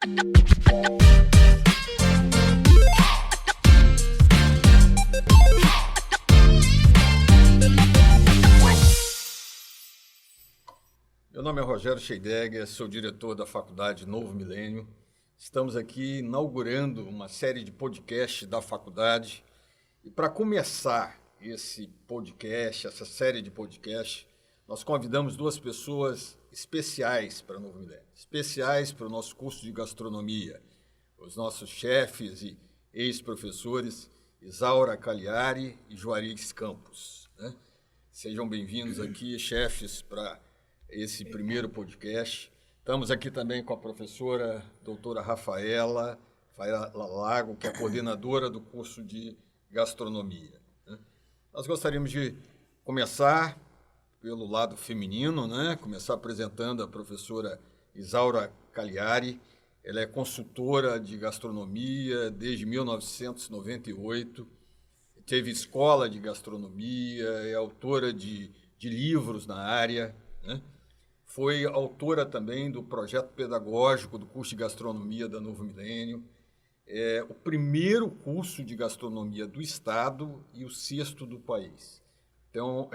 Meu nome é Rogério Scheidegger, sou diretor da Faculdade Novo Milênio. Estamos aqui inaugurando uma série de podcasts da faculdade. E para começar esse podcast, essa série de podcasts, nós convidamos duas pessoas especiais para Novo Milênio, especiais para o nosso curso de gastronomia, os nossos chefes e ex-professores Isaura Cagliari e Juarez Campos, né? Sejam bem-vindos aqui, chefes, para esse primeiro podcast. Estamos aqui também com a professora doutora Rafaela Lago, que é coordenadora do curso de gastronomia, né? Nós gostaríamos de começar pelo lado feminino, né? Começar apresentando a professora Isaura Cagliari. Ela é consultora de gastronomia desde 1998, teve escola de gastronomia, é autora de livros na área, né? Foi autora também do projeto pedagógico do curso de gastronomia da Novo Milênio. É o primeiro curso de gastronomia do Estado e o sexto do país. Então,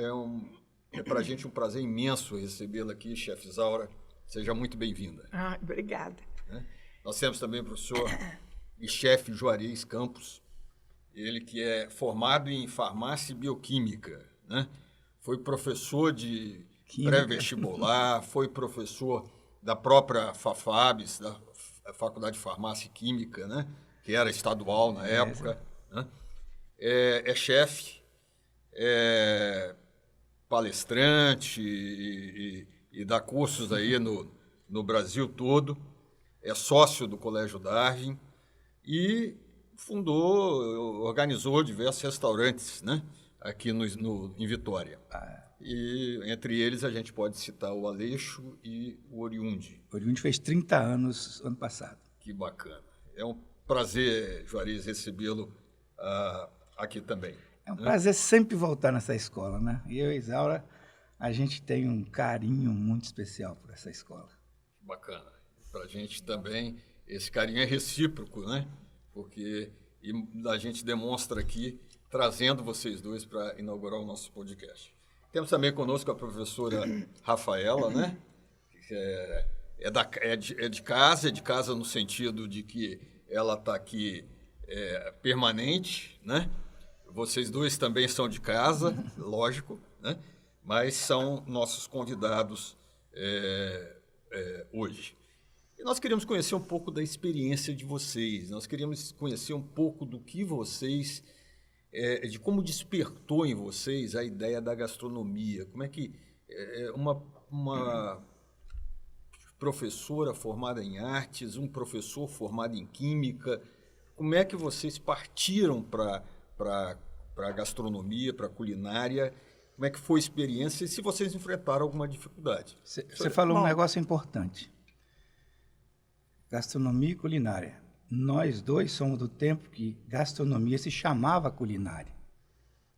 é para a gente um prazer imenso recebê-la aqui, chefe Isaura. Seja muito bem-vinda. Obrigada. Nós temos também o professor e chefe Juarez Campos, ele que é formado em farmácia e bioquímica, né? Foi professor de pré-vestibular, foi professor da própria FAFABS, da Faculdade de Farmácia e Química, né? Que era estadual na época, né? É chefe, é palestrante e dá cursos aí no Brasil todo, é sócio do Colégio Darwin e organizou diversos restaurantes, né? Aqui em Vitória. E entre eles a gente pode citar o Aleixo e o Oriundi. O Oriundi fez 30 anos ano passado. Que bacana. É um prazer, Juarez, recebê-lo aqui também. É um prazer sempre voltar nessa escola, né? E eu e Isaura, a gente tem um carinho muito especial por essa escola. Bacana. Para a gente também, esse carinho é recíproco, né? Porque a gente demonstra aqui, trazendo vocês dois para inaugurar o nosso podcast. Temos também conosco a professora Rafaela, né? Que é de casa no sentido de que ela está aqui permanente, né? Vocês dois também são de casa, lógico, né? Mas são nossos convidados hoje. E nós queríamos conhecer um pouco da experiência de vocês, nós queríamos conhecer um pouco do que vocês... de como despertou em vocês a ideia da gastronomia. Como é que uma professora formada em artes, um professor formado em química, como é que vocês partiram para a gastronomia, para a culinária? Como é que foi a experiência e se vocês enfrentaram alguma dificuldade? Você falou um negócio importante. Gastronomia e culinária. Nós dois somos do tempo que gastronomia se chamava culinária.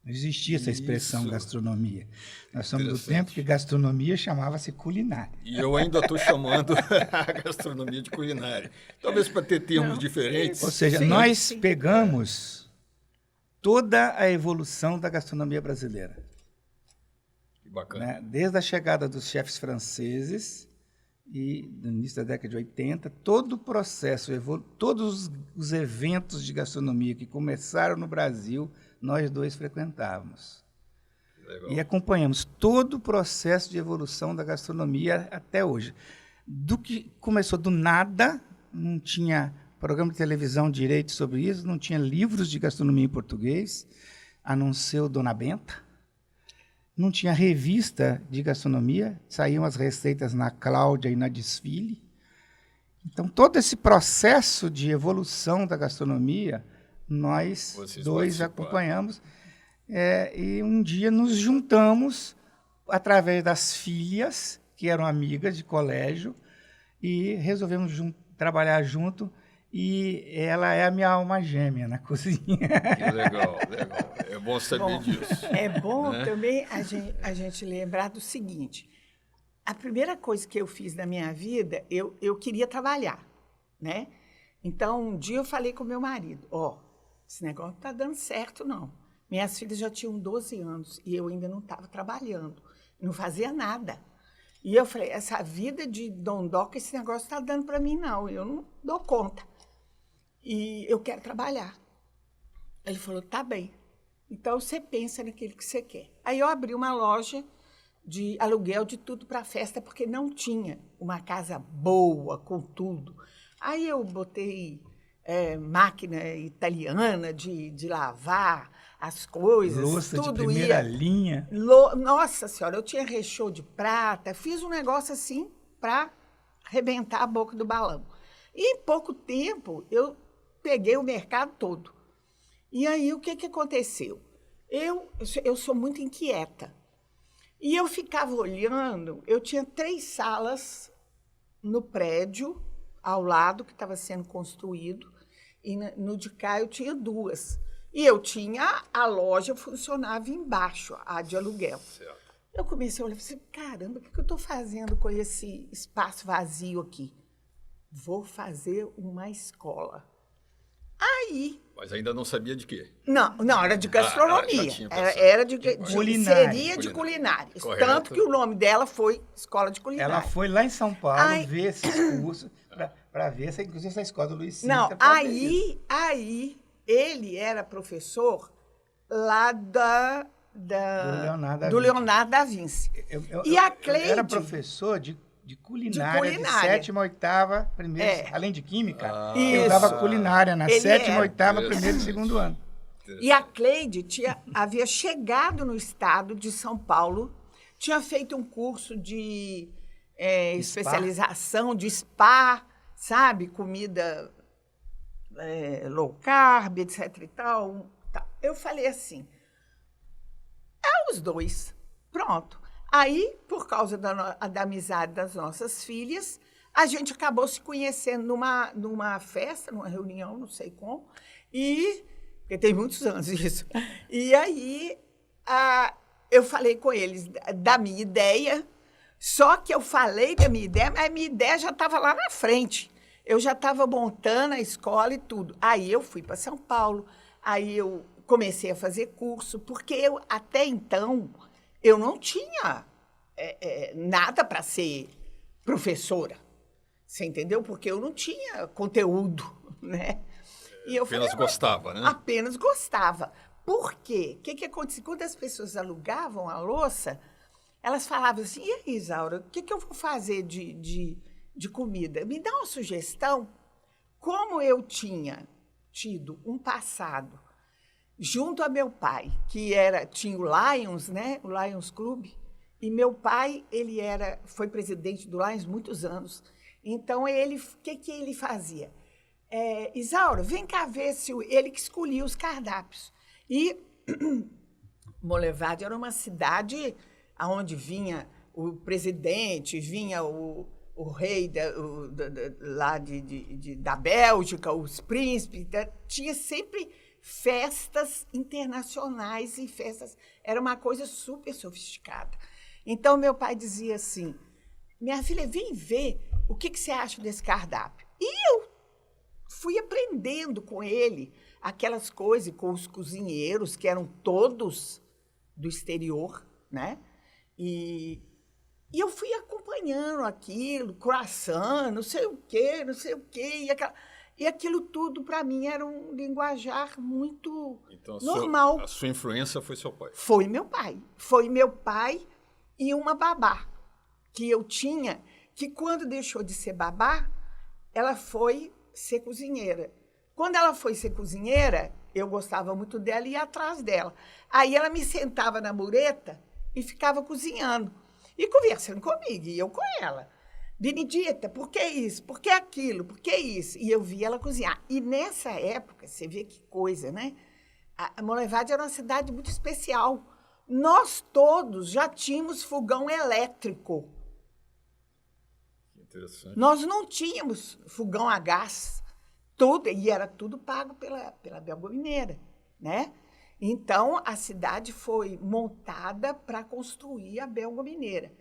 Não existia essa expressão gastronomia. Nós somos do tempo que gastronomia chamava-se culinária. E eu ainda estou chamando a gastronomia de culinária. Talvez para ter termos diferentes. Ou seja, nós pegamos toda a evolução da gastronomia brasileira. Que bacana. Né? Desde a chegada dos chefes franceses, e no início da década de 80, todo o processo, todos os eventos de gastronomia que começaram no Brasil, nós dois frequentávamos. Legal. E acompanhamos todo o processo de evolução da gastronomia até hoje. Do que começou do nada, não tinha programa de televisão direito sobre isso, não tinha livros de gastronomia em português, a não ser o Dona Benta. Não tinha revista de gastronomia, saíam as receitas na Cláudia e na Desfile. Então, todo esse processo de evolução da gastronomia, nós dois acompanhamos. E um dia nos juntamos, através das filhas, que eram amigas de colégio, e resolvemos trabalhar junto. E ela é a minha alma gêmea na cozinha. Que legal, legal. É bom saber disso. É bom, né? Também a gente lembrar do seguinte. A primeira coisa que eu fiz na minha vida, eu queria trabalhar. né? Então, um dia eu falei com meu marido, esse negócio não está dando certo, não. Minhas filhas já tinham 12 anos e eu ainda não estava trabalhando, não fazia nada. E eu falei, essa vida de dondoca, esse negócio está dando para mim, não, eu não dou conta. E eu quero trabalhar. Ele falou, tá bem. Então, você pensa naquilo que você quer. Aí eu abri uma loja de aluguel de tudo para festa, porque não tinha uma casa boa, com tudo. Aí eu botei máquina italiana de lavar as coisas. Louça tudo de primeira ia. linha. Nossa Senhora, eu tinha rechô de prata, fiz um negócio assim para arrebentar a boca do balão. E em pouco tempo, eu peguei o mercado todo. E aí, o que aconteceu? Eu sou muito inquieta. E eu ficava olhando, eu tinha 3 salas no prédio, ao lado, que estava sendo construído, e no de cá eu tinha 2. E eu tinha, a loja funcionava embaixo, a de aluguel. Certo. Eu comecei a olhar e falei, caramba, o que eu estou fazendo com esse espaço vazio aqui? Vou fazer uma escola. Aí... Mas ainda não sabia de quê? Não, era de gastronomia. já tinha pensado. Era de Culinária. seria de culinária. Correto. Tanto que o nome dela foi Escola de Culinária. Ela foi lá em São Paulo Ai. ver esses cursos, para ver inclusive essa escola do Luiz Sintra. Não, pra ver isso. aí ele era professor lá do Leonardo da Vinci. E a Cleide... Eu era professor de culinária, de 7ª a 8ª, primeiro, além de química, eu Isso. dava culinária na Ele 7ª, era. 8ª, primeiro e segundo ano. E a Cleide havia chegado no estado de São Paulo, tinha feito um curso de especialização de spa, sabe? Comida low carb, etc. e tal. Eu falei assim, os 2, pronto. Aí, por causa da amizade das nossas filhas, a gente acabou se conhecendo numa festa, numa reunião, não sei como, porque tem muitos anos isso. E aí, eu falei com eles da minha ideia, só que eu falei da minha ideia, mas a minha ideia já estava lá na frente. Eu já estava montando a escola e tudo. Aí eu fui para São Paulo, aí eu comecei a fazer curso, porque até então... eu não tinha nada para ser professora, você entendeu? Porque eu não tinha conteúdo, né? E eu Apenas gostava, né? Apenas gostava. Por quê? O que acontecia? Quando as pessoas alugavam a louça, elas falavam assim, e aí, Isaura, o que eu vou fazer de comida? Me dá uma sugestão. Como eu tinha tido um passado junto a meu pai, que tinha o Lions, né? O Lions Clube, e meu pai, foi presidente do Lions muitos anos. Então, o que ele fazia? Isaura, vem cá ver se ele que escolhia os cardápios. E Monlevade era uma cidade onde vinha o presidente, vinha o rei lá da Bélgica, os príncipes, tinha sempre festas internacionais e festas... Era uma coisa super sofisticada. Então, meu pai dizia assim, minha filha, vem ver o que você acha desse cardápio. E eu fui aprendendo com ele aquelas coisas, com os cozinheiros, que eram todos do exterior, né? E eu fui acompanhando aquilo, croissant, não sei o quê, e aquilo tudo, para mim, era um linguajar muito normal. A sua influência foi seu pai? Foi meu pai. Foi meu pai e uma babá que eu tinha, que quando deixou de ser babá, ela foi ser cozinheira. Quando ela foi ser cozinheira, eu gostava muito dela e ia atrás dela. Aí ela me sentava na mureta e ficava cozinhando. E conversando comigo, e eu com ela. Benedita, por que isso? Por que aquilo? Por que isso? E eu via ela cozinhar. E nessa época, você vê que coisa, né? A Monlevade era uma cidade muito especial. Nós todos já tínhamos fogão elétrico. Interessante. Nós não tínhamos fogão a gás. Tudo, e era tudo pago pela Belga Mineira, né? Então, a cidade foi montada para construir a Belga Mineira.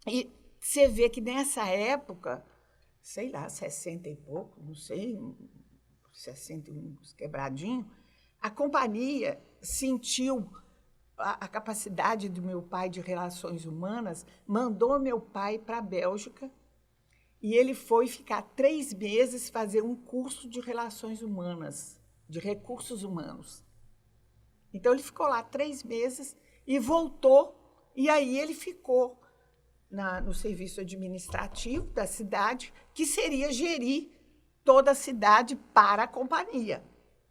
E você vê que nessa época sei lá, 60 e pouco, não sei, 61 quebradinho, a companhia sentiu a capacidade do meu pai de relações humanas, mandou meu pai para a Bélgica e ele foi ficar 3 meses fazer um curso de relações humanas, de recursos humanos. Então, ele ficou lá 3 meses e voltou, e aí ele ficou no serviço administrativo da cidade, que seria gerir toda a cidade para a companhia,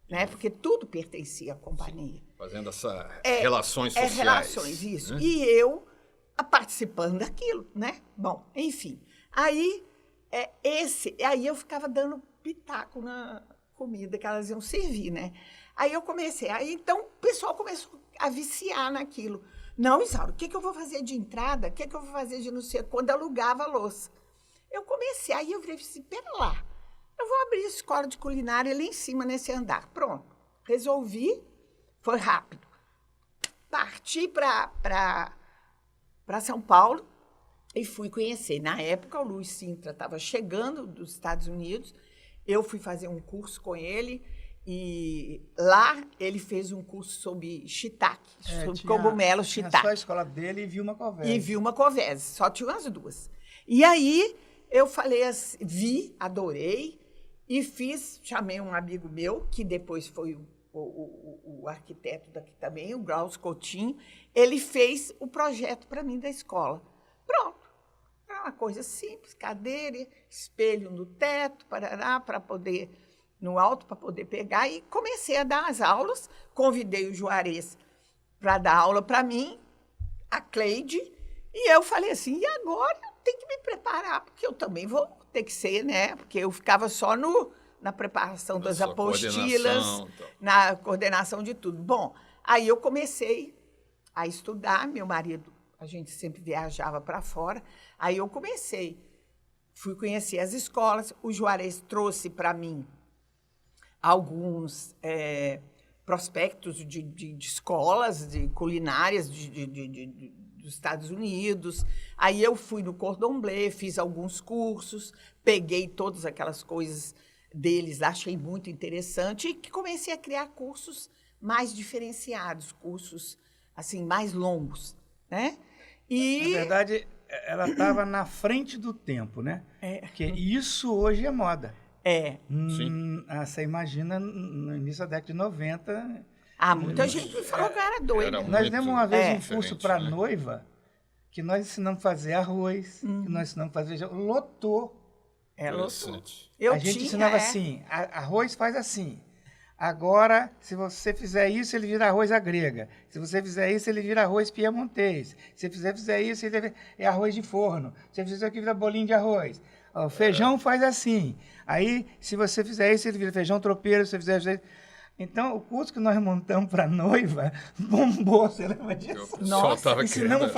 né? Porque tudo pertencia à companhia. Fazendo essas relações sociais. Relações, isso. Né? E eu participando daquilo, né? Bom, enfim. Aí, aí eu ficava dando pitaco na comida que elas iam servir, né? Aí eu comecei. Então, o pessoal começou a viciar naquilo. Não, Isaura, o que eu vou fazer de entrada? O que eu vou fazer de não sei quando alugava a louça? Eu comecei, aí eu falei assim, pera lá, eu vou abrir a escola de culinária ali em cima, nesse andar. Pronto, resolvi, foi rápido. Parti para São Paulo e fui conhecer. Na época, o Luiz Sintra estava chegando dos Estados Unidos, eu fui fazer um curso com ele, e lá ele fez um curso sobre shiitake, sobre cogumelo shiitake. Tinha só a escola dele e Vilma Covese. E Vilma Covese, só tinha as duas. E aí eu falei assim, adorei, e chamei um amigo meu, que depois foi o arquiteto daqui também, o Graus Coutinho, ele fez o projeto para mim da escola. Pronto. Era uma coisa simples, cadeira, espelho no teto, para poder... no alto para poder pegar, e comecei a dar as aulas, convidei o Juarez para dar aula para mim, a Cleide, e eu falei assim, e agora eu tenho que me preparar, porque eu também vou ter que ser, né? Porque eu ficava só na preparação das apostilas, na coordenação de tudo. Bom, aí eu comecei a estudar, meu marido, a gente sempre viajava para fora, aí eu fui conhecer as escolas, o Juarez trouxe para mim alguns prospectos de escolas de culinárias dos Estados Unidos. Aí eu fui no Cordon Bleu, fiz alguns cursos, peguei todas aquelas coisas deles, achei muito interessante, e comecei a criar cursos mais diferenciados, cursos assim, mais longos, né? Na verdade, ela estava na frente do tempo, né? Porque isso hoje é moda. Você imagina, no início da década de 90... muita gente falou que eu era doida. Nós demos uma vez um curso para noiva, que nós ensinamos a fazer arroz, que nós ensinamos a fazer... Lotou. Lotou. A gente ensinava assim, arroz faz assim. Agora, se você fizer isso, ele vira arroz à grega. Se você fizer isso, ele vira arroz piemontês. Se você fizer isso, ele é arroz de forno. Se você fizer aqui, vira bolinho de arroz. O feijão faz assim. Aí, se você fizer isso, ele vira feijão tropeiro. Se você fizer isso... Então, o curso que nós montamos para noiva bombou, você lembra disso? Nossa, ensinamos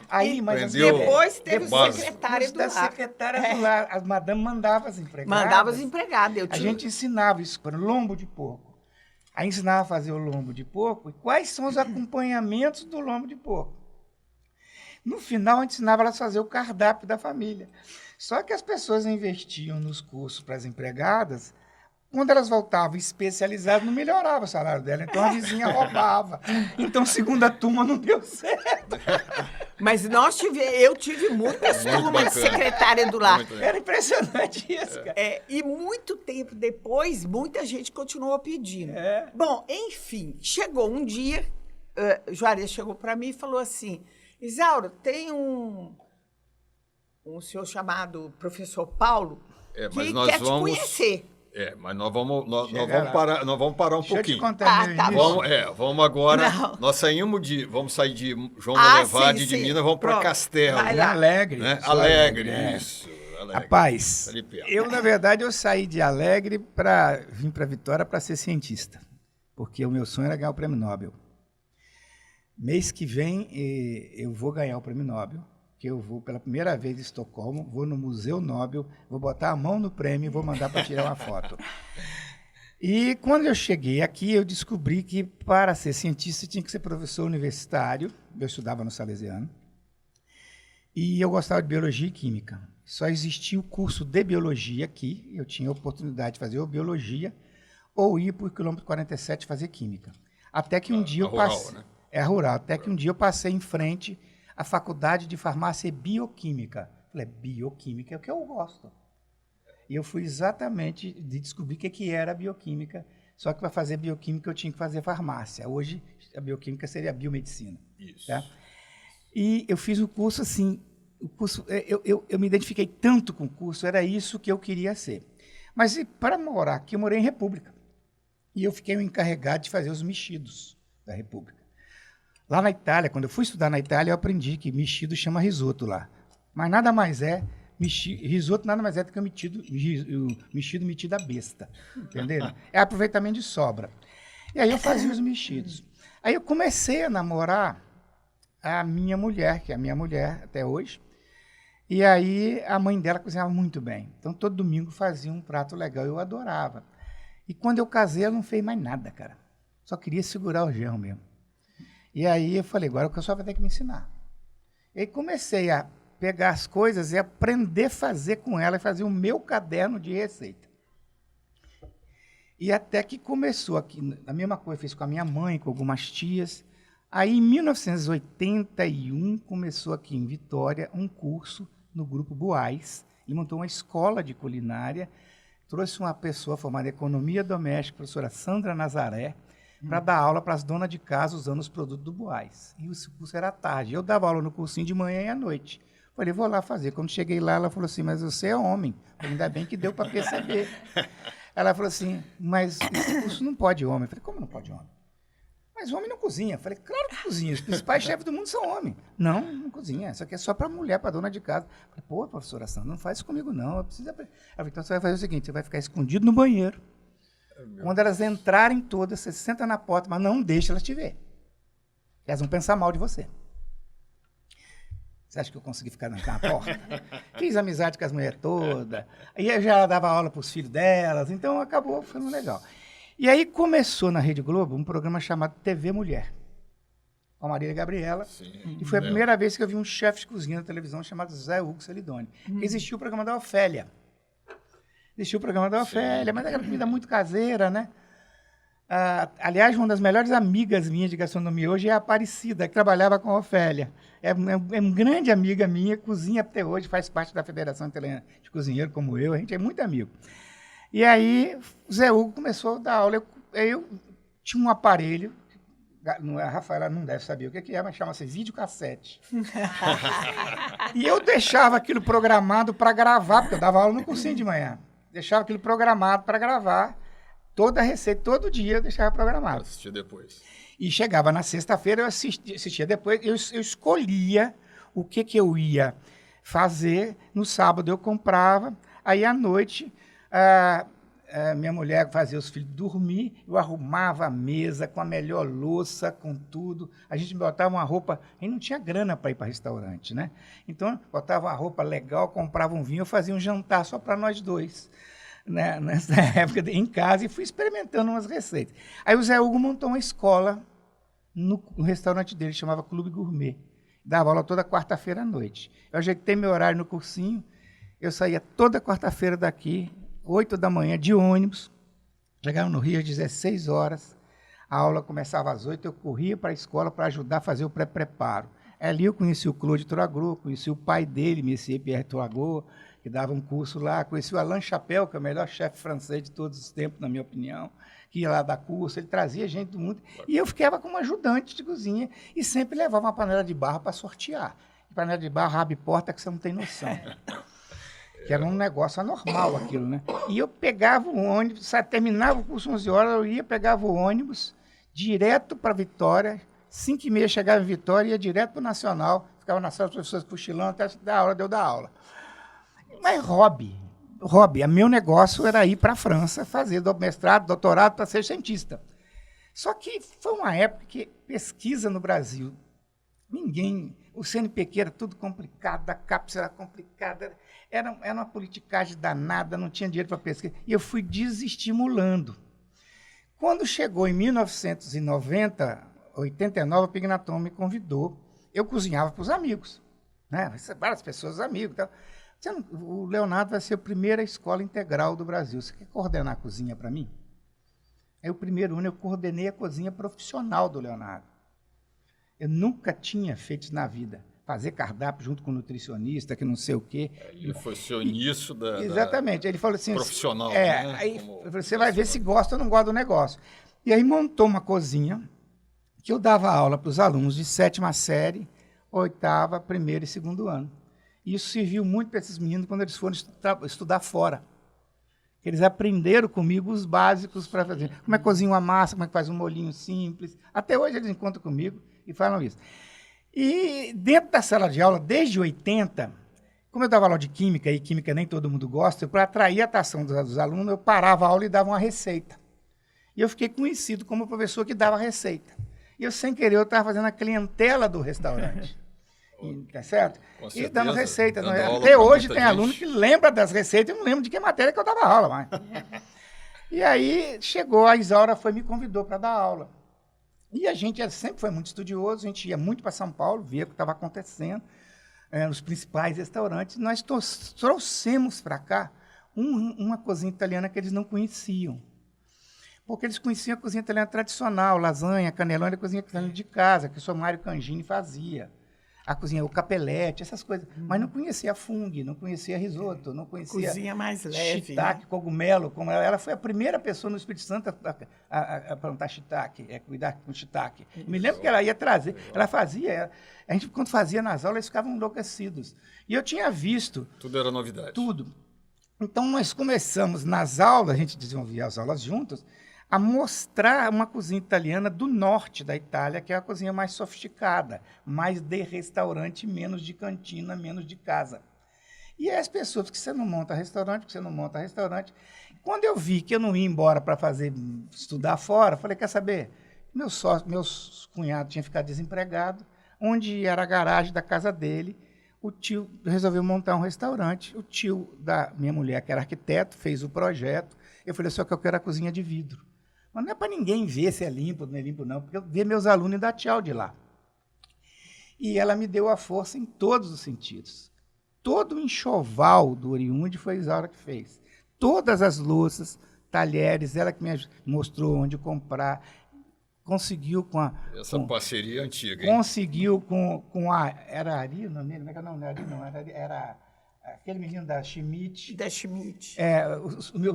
aí, mas depois teve o secretário do lar. Secretária do lar. As madames mandavam as empregadas. Mandava as empregadas. A gente ensinava isso para lombo de porco. Aí ensinava a fazer o lombo de porco e quais são os acompanhamentos do lombo de porco. No final, a gente ensinava elas a fazer o cardápio da família. Só que as pessoas investiam nos cursos para as empregadas, quando elas voltavam especializadas, não melhorava o salário dela. Então, a vizinha roubava. Então, segunda turma não deu certo. Mas eu tive muitas turmas de secretária do lar. Era impressionante isso, cara. E muito tempo depois, muita gente continuou pedindo. Bom, enfim, chegou um dia, Juarez chegou para mim e falou assim, Isaura, tem um senhor chamado professor Paulo que quer te conhecer. Mas nós vamos parar um pouquinho. Deixa eu te contar vamos agora. Não. Vamos sair de João Molevade de Minas, vamos para Castelo. Alegre. Né? Alegre, isso. Alegre. Rapaz, na verdade, eu saí de Alegre para vir para Vitória para ser cientista. Porque o meu sonho era ganhar o Prêmio Nobel. Mês que vem eu vou ganhar o Prêmio Nobel. Que eu vou pela primeira vez em Estocolmo, vou no Museu Nobel, vou botar a mão no prêmio e vou mandar para tirar uma foto. E quando eu cheguei aqui, eu descobri que para ser cientista tinha que ser professor universitário. Eu estudava no Salesiano. E eu gostava de biologia e química. só existia o curso de biologia aqui, eu tinha a oportunidade de fazer ou biologia ou ir para o quilômetro 47 fazer química. Até que um dia eu passei... Rural, né? É rural. Até que um dia eu passei em frente à faculdade de farmácia e bioquímica. Falei, bioquímica é o que eu gosto. E eu fui exatamente de descobrir o que era a bioquímica, só que para fazer bioquímica eu tinha que fazer farmácia. Hoje a bioquímica seria a biomedicina. Isso. Tá? E eu fiz o curso assim, eu me identifiquei tanto com o curso, era isso que eu queria ser. Mas para morar aqui, eu morei em República. E eu fiquei o encarregado de fazer os mexidos da República. Lá na Itália, quando eu fui estudar na Itália, eu aprendi que mexido chama risoto lá. Mas nada mais é, risoto nada mais é do que o mexido metido a besta. Entendeu? É aproveitamento de sobra. E aí eu fazia os mexidos. Aí eu comecei a namorar a minha mulher, que é a minha mulher até hoje. E aí a mãe dela cozinhava muito bem. Então todo domingo fazia um prato legal, eu adorava. E quando eu casei, ela não fez mais nada, cara. Só queria segurar o genro mesmo. E aí eu falei, agora o pessoal vai ter que me ensinar. E aí comecei a pegar as coisas e aprender a fazer com ela e fazer o meu caderno de receita. E até que começou aqui, a mesma coisa eu fiz com a minha mãe, com algumas tias. Aí em 1981 começou aqui em Vitória um curso no Grupo Boaz. Ele montou uma escola de culinária, trouxe uma pessoa formada em economia doméstica, a professora Sandra Nazaré, para dar aula para as donas de casa usando os produtos do Boaz. E o curso era à tarde. Eu dava aula no cursinho de manhã e à noite. Falei, vou lá fazer. Quando cheguei lá, ela falou assim, mas você é homem. Falei, ainda bem que deu para perceber. Ela falou assim, mas esse curso não pode homem. Eu falei, como não pode homem? Mas homem não cozinha. Eu falei, claro que cozinha. Os principais chefes do mundo são homens. Não, não cozinha. Isso aqui é só para mulher, para dona de casa. Eu falei, pô, professora Sandra, não faz isso comigo, não. Eu preciso aprender. Ela falou, então você vai fazer o seguinte, você vai ficar escondido no banheiro. Quando elas entrarem todas, você senta na porta, mas não deixa elas te ver. Elas vão pensar mal de você. Você acha que eu consegui ficar na porta? Fiz amizade com as mulheres todas. Aí eu já dava aula para os filhos delas, então acabou ficando legal. E aí começou na Rede Globo um programa chamado TV Mulher, com a Marília Gabriela. Sim, e foi a primeira vez que eu vi um chefe de cozinha na televisão chamado Zé Hugo Celidoni. Existiu o programa da Ofélia. Existiu o programa da Ofélia, mas era comida muito caseira, né? Aliás, uma das melhores amigas minhas de gastronomia hoje é a Aparecida, que trabalhava com a Ofélia. É uma grande amiga minha, cozinha até hoje, faz parte da Federação Italiana de Cozinheiro, como eu, a gente é muito amigo. E aí, o Zé Hugo começou a dar aula. Eu tinha um aparelho, a Rafaela não deve saber o que é, mas chama-se videocassete. E eu deixava aquilo programado para gravar, porque eu dava aula no cursinho de manhã. Deixava aquilo programado para gravar. Toda a receita, todo dia eu deixava programado. Assistia depois. E chegava na sexta-feira, eu assistia depois, eu escolhia o que eu ia fazer. No sábado eu comprava, aí à noite minha mulher fazia os filhos dormir, eu arrumava a mesa com a melhor louça, com tudo. A gente botava uma roupa, a gente não tinha grana para ir para restaurante, né? Então, botava uma roupa legal, comprava um vinho, eu fazia um jantar só para nós dois. Né, nessa época em casa, e fui experimentando umas receitas. Aí o Zé Hugo montou uma escola no restaurante dele, chamava Clube Gourmet. Dava aula toda quarta-feira à noite. Eu ajeitei meu horário no cursinho, eu saía toda quarta-feira daqui, 8 da manhã, de ônibus, chegava no Rio às 16 horas, a aula começava às 8, eu corria para a escola para ajudar a fazer o pré-preparo. Ali eu conheci o Claude Troagro, conheci o pai dele, Monsieur Pierre Troagro, que dava um curso lá, conheci o Alain Chapelle, que é o melhor chefe francês de todos os tempos, na minha opinião, que ia lá dar curso, ele trazia gente do mundo, e eu ficava como ajudante de cozinha, e sempre levava uma panela de barro para sortear. Panela de barro abre porta que você não tem noção. Que era um negócio anormal aquilo, né? E eu pegava o ônibus, terminava o curso 11 horas, eu ia, pegava o ônibus, direto para Vitória, 5h30 chegava em Vitória, ia direto para o Nacional, ficava na sala, as pessoas cochilando até da hora de eu dar aula. Mas hobby, meu negócio era ir para a França, fazer mestrado, doutorado para ser cientista. Só que foi uma época que pesquisa no Brasil, o CNPq era tudo complicado, a CAPES era complicada, era uma politicagem danada, não tinha dinheiro para pesquisa, e eu fui desestimulando. Quando chegou em 1990, 89, a Pignaton me convidou, eu cozinhava para os amigos, né? Várias pessoas, amigos e tal. O Leonardo vai ser a primeira escola integral do Brasil. Você quer coordenar a cozinha para mim? Aí o primeiro ano eu coordenei a cozinha profissional do Leonardo. Eu nunca tinha feito isso na vida. Fazer cardápio junto com o nutricionista, que não sei o quê. Ele foi seu início da Exatamente. Ele falou assim... profissional, né? Aí eu falei, você vai ver se gosta ou não gosta do negócio. E aí montou uma cozinha que eu dava aula para os alunos de 7ª série, 8ª, 1º e 2º ano. E isso serviu muito para esses meninos quando eles foram estudar fora. Eles aprenderam comigo os básicos para fazer. Como é que cozinha uma massa, como é que faz um molhinho simples. Até hoje eles encontram comigo e falam isso. E dentro da sala de aula, desde 80, como eu dava aula de química, e química nem todo mundo gosta, para atrair a atenção dos alunos, eu parava a aula e dava uma receita. E eu fiquei conhecido como professor que dava receita. E eu, sem querer, eu estava fazendo a clientela do restaurante. Tá certo? E dando receita. Até hoje tem aluno que lembra das receitas e não lembra de que matéria que eu dava aula. Mas. E aí chegou, a Isaura me convidou para dar aula. E a gente sempre foi muito estudioso, a gente ia muito para São Paulo, via o que estava acontecendo nos principais restaurantes. Nós trouxemos para cá uma cozinha italiana que eles não conheciam. Porque eles conheciam a cozinha italiana tradicional, lasanha, canelão, era a cozinha italiana de casa, que o seu Mário Cangini fazia. A cozinha, o capelete, essas coisas. Mas não conhecia fung, não conhecia risoto, não conhecia... Cozinha mais leve, shiitake, né? Cogumelo. Como ela foi a primeira pessoa no Espírito Santo a plantar shiitake, cuidar com shiitake. Me lembro que ela ia trazer, ela fazia... A gente, quando fazia nas aulas, eles ficavam enlouquecidos. E eu tinha visto... Tudo era novidade. Tudo. Então, nós começamos nas aulas, a gente desenvolvia as aulas juntos, a mostrar uma cozinha italiana do norte da Itália, que é a cozinha mais sofisticada, mais de restaurante, menos de cantina, menos de casa. E as pessoas, porque você não monta restaurante, Quando eu vi que eu não ia embora para estudar fora, falei, quer saber? Meus cunhados tinham ficado desempregados, onde era a garagem da casa dele, o tio resolveu montar um restaurante, o tio da minha mulher, que era arquiteto, fez o projeto, eu falei, só que eu quero a cozinha de vidro. Mas não é para ninguém ver se é limpo ou não é limpo, não, porque eu vi meus alunos e dar tchau de lá. E ela me deu a força em todos os sentidos. Todo o enxoval do Oriundi foi a Isaura que fez. Todas as louças, talheres, ela que me mostrou onde comprar. Conseguiu com a... Essa parceria antiga, hein? Conseguiu com a... Era Ari o nome dele? Não, não era Ari, não. Era aquele menino da Schmidt. Da Schmidt.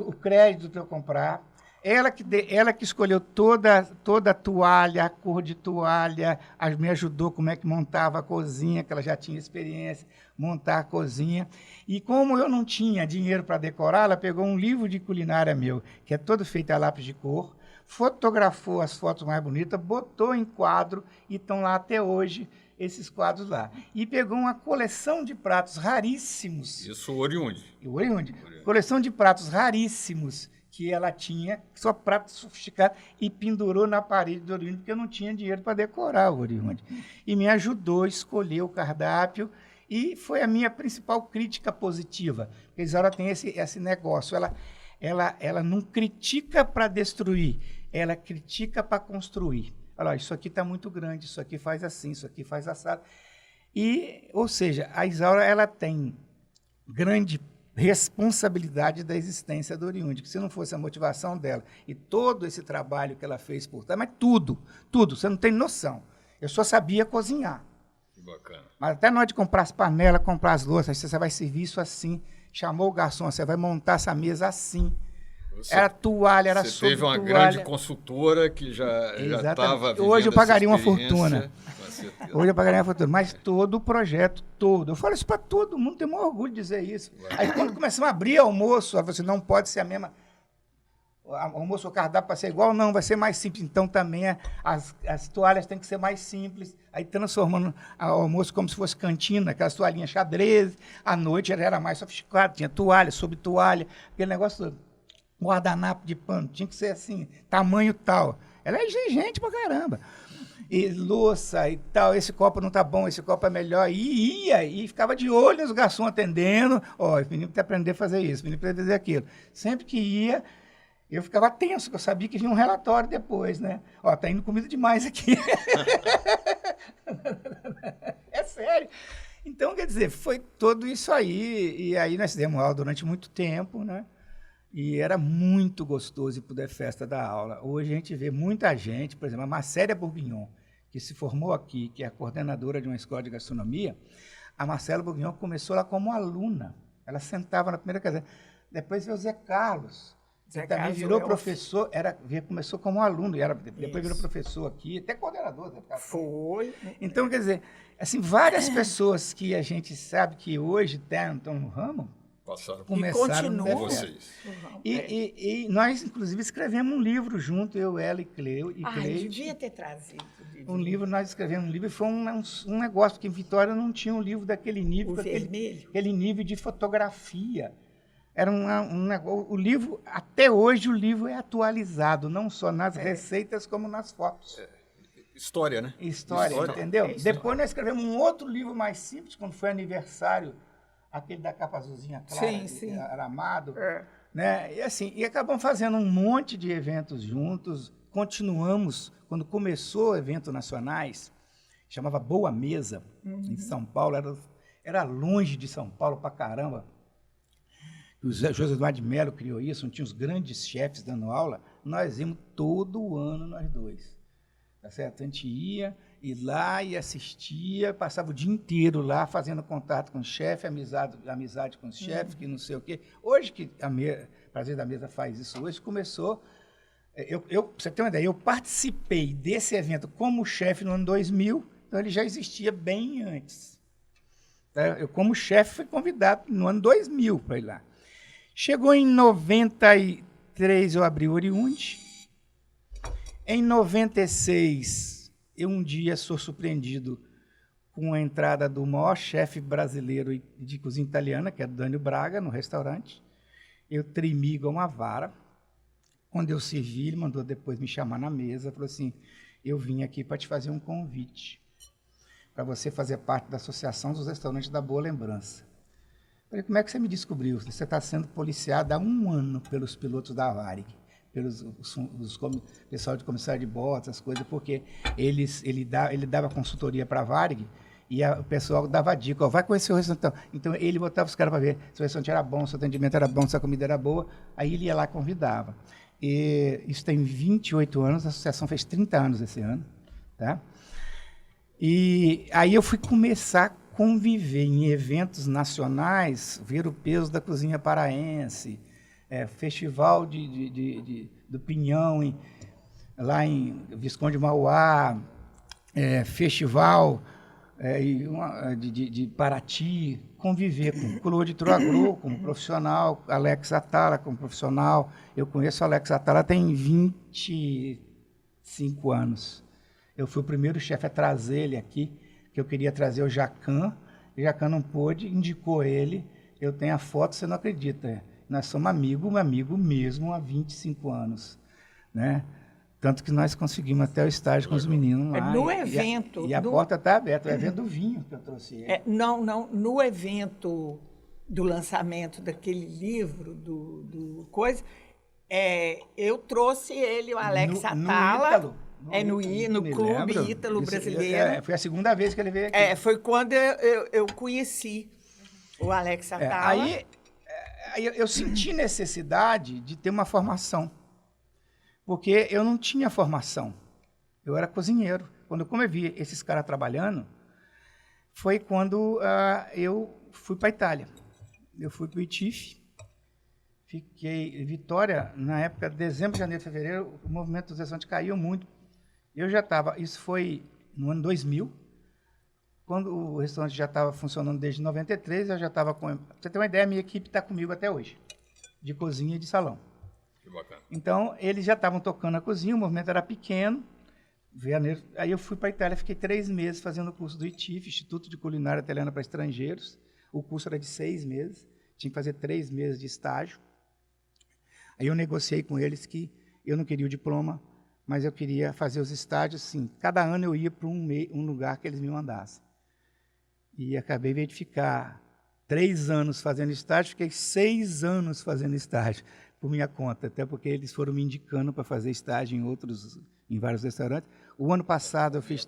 O crédito para eu comprar. Ela que escolheu toda a toalha, a cor de toalha, me ajudou como é que montava a cozinha, que ela já tinha experiência, montar a cozinha. E como eu não tinha dinheiro para decorar, ela pegou um livro de culinária meu, que é todo feito a lápis de cor, fotografou as fotos mais bonitas, botou em quadro e estão lá até hoje esses quadros lá. E pegou uma coleção de pratos raríssimos. Isso, o Oriundi. Coleção de pratos raríssimos que ela tinha, só prato sofisticado, e pendurou na parede do Oriundi, porque eu não tinha dinheiro para decorar o Oriundi. E me ajudou a escolher o cardápio, e foi a minha principal crítica positiva. Porque a Isaura tem esse negócio, ela não critica para destruir, ela critica para construir. Olha, isso aqui está muito grande, isso aqui faz assim, isso aqui faz assado. Ou seja, a Isaura ela tem grande responsabilidade da existência do Oriundi, que se não fosse a motivação dela e todo esse trabalho que ela fez por trás, mas tudo, você não tem noção. Eu só sabia cozinhar. Que bacana. Mas até na hora de comprar as panelas, comprar as louças, você vai servir isso assim, chamou o garçom, você vai montar essa mesa assim. Era toalha, era sobre toalha. Você teve uma grande consultora que já estava vivendo. Hoje eu pagaria uma fortuna. Hoje eu pagaria uma fortuna. Mas todo o projeto, todo. Eu falo isso para todo mundo, tenho o maior orgulho de dizer isso. Aí quando começamos a abrir almoço, você não pode ser a mesma... O almoço, o cardápio vai ser igual? Não, vai ser mais simples. Então também as toalhas têm que ser mais simples. Aí transformando o almoço como se fosse cantina, aquelas toalhinhas xadrez. À noite era mais sofisticado, tinha toalha, sobre toalha, aquele negócio todo. Guardanapo de pano, tinha que ser assim, tamanho tal. Ela é exigente pra caramba. E louça e tal, esse copo não tá bom, esse copo é melhor. E ia, e ficava de olho nos garçons atendendo. Esse menino tem que aprender a fazer isso, esse menino tem que fazer aquilo. Sempre que ia, eu ficava tenso, porque eu sabia que vinha um relatório depois, né? Tá indo comida demais aqui. É sério. Então, quer dizer, foi tudo isso aí. E aí nós demos aula durante muito tempo, né? E era muito gostoso ir para a festa da aula. Hoje a gente vê muita gente, por exemplo, a Marcélia Bourguignon, que se formou aqui, que é a coordenadora de uma escola de gastronomia. A Marcela Bourguignon começou lá como aluna. Ela sentava na primeira cadeira. Depois veio o Zé Carlos. Ele também virou professor, começou como aluno, depois virou professor aqui, até coordenador. Foi. Então, quer dizer, assim, várias pessoas que a gente sabe que hoje estão no ramo, começaram e continuam. E nós, inclusive, escrevemos um livro junto, eu, ela e Cleide. Devia ter trazido. Nós escrevemos um livro e foi um negócio, porque em Vitória não tinha um livro daquele nível. Aquele nível de fotografia. Era um negócio. O livro, até hoje, o livro é atualizado, não só nas receitas, como nas fotos. História, né? História, entendeu? Depois nós escrevemos um outro livro mais simples, quando foi aniversário, aquele da capa azulzinha clara, sim. Aramado. Né? E acabamos fazendo um monte de eventos juntos. Continuamos, quando começou eventos nacionais, chamava Boa Mesa, em São Paulo. Era longe de São Paulo pra caramba. O José Eduardo de Mello criou isso, não tinha os grandes chefes dando aula. Nós íamos todo ano, nós dois. Tá certo? A gente ia lá e assistia, passava o dia inteiro lá, fazendo contato com o chefe, amizade com os chefes, que não sei o quê. Hoje que Prazer da Mesa faz isso, hoje começou... pra você ter uma ideia, eu participei desse evento como chefe no ano 2000, então ele já existia bem antes. Eu, como chefe, fui convidado no ano 2000 para ir lá. Chegou em 93, eu abri o Oriundi. Em 96, eu um dia sou surpreendido com a entrada do maior chefe brasileiro de cozinha italiana, que é Dânio Braga, no restaurante. Eu tremi igual uma vara. Quando eu servi, ele mandou depois me chamar na mesa, falou assim, eu vim aqui para te fazer um convite, para você fazer parte da Associação dos Restaurantes da Boa Lembrança. Falei, como é que você me descobriu? Você está sendo policiado há 1 ano pelos pilotos da Varig, pelos pessoal de comissário de bordo, essas coisas, porque ele dava consultoria para a Varig e o pessoal dava dica, vai conhecer o restaurante. Então, ele botava os caras para ver se o restaurante era bom, se o atendimento era bom, se a comida era boa, aí ele ia lá e convidava. E isso tem 28 anos, a associação fez 30 anos esse ano, tá? E aí eu fui começar a conviver em eventos nacionais, ver o peso da cozinha paraense, festival do Pinhão, lá em Visconde Mauá, festival de Paraty, conviver com Claude Troagro como profissional, Alex Atala como profissional. Eu conheço o Alex Atala tem 25 anos. Eu fui o primeiro chefe a trazer ele aqui, que eu queria trazer o Jacan. O Jacan não pôde, indicou ele. Eu tenho a foto, você não acredita. Nós somos amigo mesmo há 25 anos, né? Tanto que nós conseguimos até o estágio com os meninos lá. No evento. E a porta está aberta, o evento do vinho que eu trouxe ele. Não, no evento do lançamento daquele livro, do coisa, eu trouxe ele, o Alex Atala. No Clube Ítalo Brasileiro. Foi a segunda vez que ele veio aqui. Foi quando eu conheci o Alex Atala. Aí eu senti necessidade de ter uma formação, porque eu não tinha formação. Eu era cozinheiro. Quando eu vi esses caras trabalhando, foi quando eu fui para a Itália. Eu fui para o ITIF, fiquei em Vitória, na época de dezembro, janeiro, fevereiro, o movimento dos restaurantes caiu muito. Eu já estava, isso foi no ano 2000, quando o restaurante já estava funcionando desde 93, eu já estava com... Pra você ter uma ideia, a minha equipe está comigo até hoje, de cozinha e de salão. Que bacana. Então, eles já estavam tocando a cozinha, o movimento era pequeno. Aí eu fui para a Itália, fiquei 3 meses fazendo o curso do ITIF, Instituto de Culinária Italiana para Estrangeiros. O curso era de 6 meses, tinha que fazer 3 meses de estágio. Aí eu negociei com eles que eu não queria o diploma, mas eu queria fazer os estágios, sim. Cada ano eu ia para um lugar que eles me mandassem. E acabei de ficar 3 anos fazendo estágio, fiquei 6 anos fazendo estágio, por minha conta, até porque eles foram me indicando para fazer estágio em vários restaurantes. O ano passado eu fiz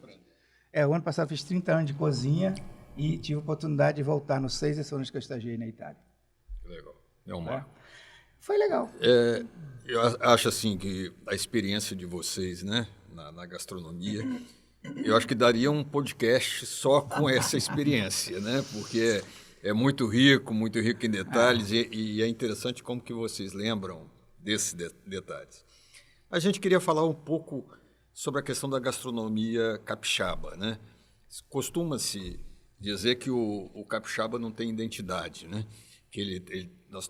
30 anos de cozinha, e tive a oportunidade de voltar nos 6 restaurantes que eu estagiei na Itália. Legal. É um marco. Foi legal. Eu acho assim que a experiência de vocês, né, na gastronomia, eu acho que daria um podcast só com essa experiência, né? Porque é muito rico em detalhes e é interessante como que vocês lembram desses detalhes. A gente queria falar um pouco sobre a questão da gastronomia capixaba, né? Costuma-se dizer que o capixaba não tem identidade, né? Que nós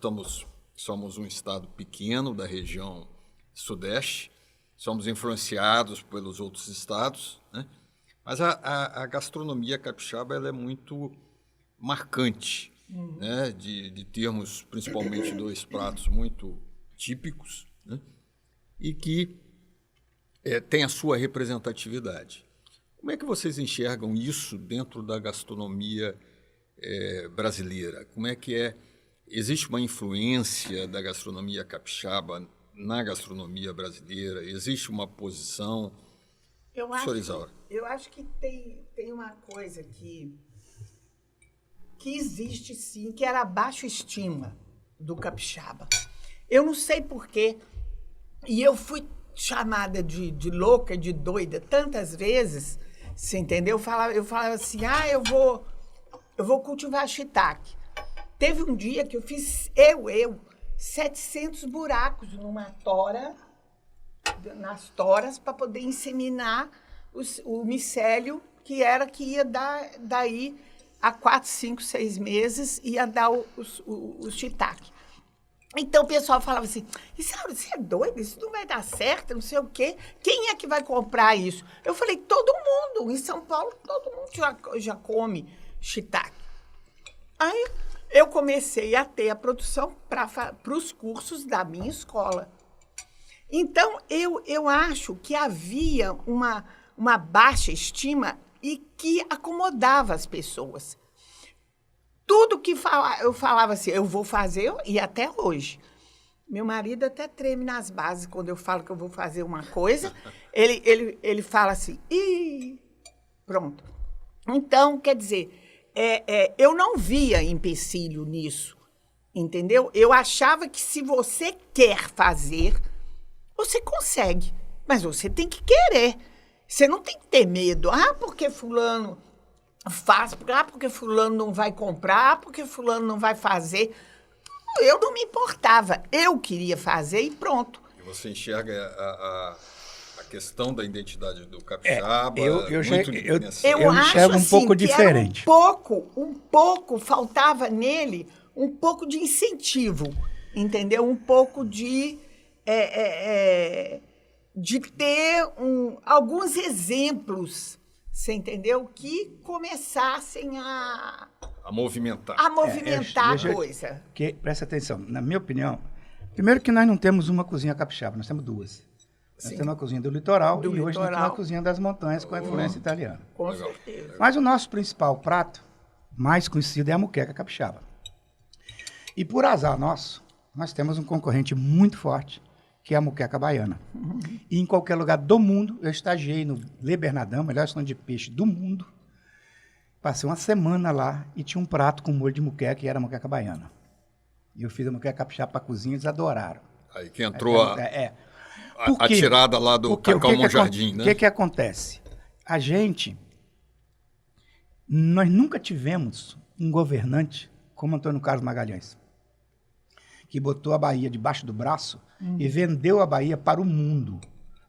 somos um estado pequeno da região sudeste, somos influenciados pelos outros estados, né? Mas a gastronomia capixaba ela é muito marcante, né? De termos principalmente 2 pratos muito típicos, né? E que tem a sua representatividade. Como é que vocês enxergam isso dentro da gastronomia brasileira? Como é que é? Existe uma influência da gastronomia capixaba na gastronomia brasileira? Existe uma posição? Eu acho que tem uma coisa que existe sim, que era a baixa estima do capixaba. Eu não sei porquê, e eu fui chamada de louca, de doida, tantas vezes, você entendeu? Eu falava assim, eu vou cultivar shiitake. Teve um dia que eu fiz, 700 buracos nas toras, para poder inseminar o micélio, que ia dar daí a 4, 5, 6 meses, ia dar o shiitake. Então o pessoal falava assim, Isaura, você é doido? Isso não vai dar certo, não sei o quê. Quem é que vai comprar isso? Eu falei, todo mundo. Em São Paulo, todo mundo já come shiitake. Aí eu comecei a ter a produção para os cursos da minha escola. Então, eu acho que havia uma baixa estima e que acomodava as pessoas. Tudo que eu falava assim, eu vou fazer, e até hoje. Meu marido até treme nas bases quando eu falo que eu vou fazer uma coisa. Ele fala assim, pronto. Então, quer dizer, eu não via empecilho nisso, entendeu? Eu achava que se você quer fazer, você consegue, mas você tem que querer. Você não tem que ter medo. Porque fulano faz, porque fulano não vai comprar, porque fulano não vai fazer. Eu não me importava. Eu queria fazer e pronto. E você enxerga a questão da identidade do capixaba eu acho enxergo um assim, pouco diferente. Um pouco faltava nele um pouco de incentivo, entendeu? Um pouco de ter alguns exemplos, você entendeu? Que começassem a movimentar a coisa. Presta atenção, na minha opinião, primeiro que nós não temos uma cozinha capixaba, nós temos 2. Nós temos uma cozinha do litoral e hoje nós temos uma cozinha das montanhas com a influência italiana. Com certeza. Mas o nosso principal prato, mais conhecido, é a moqueca capixaba. E por azar nosso, nós temos um concorrente muito forte, que é a moqueca baiana. E em qualquer lugar do mundo, eu estagiei no Le Bernardin, melhor restaurante de peixe do mundo. Passei uma semana lá e tinha um prato com molho de moqueca, e era a moqueca baiana. E eu fiz a moqueca capixaba para a cozinha e eles adoraram. Aí que entrou a tirada lá do Cacau Monjardim, né? O que acontece? Nós nunca tivemos um governante como Antônio Carlos Magalhães, que botou a Bahia debaixo do braço e vendeu a Bahia para o mundo.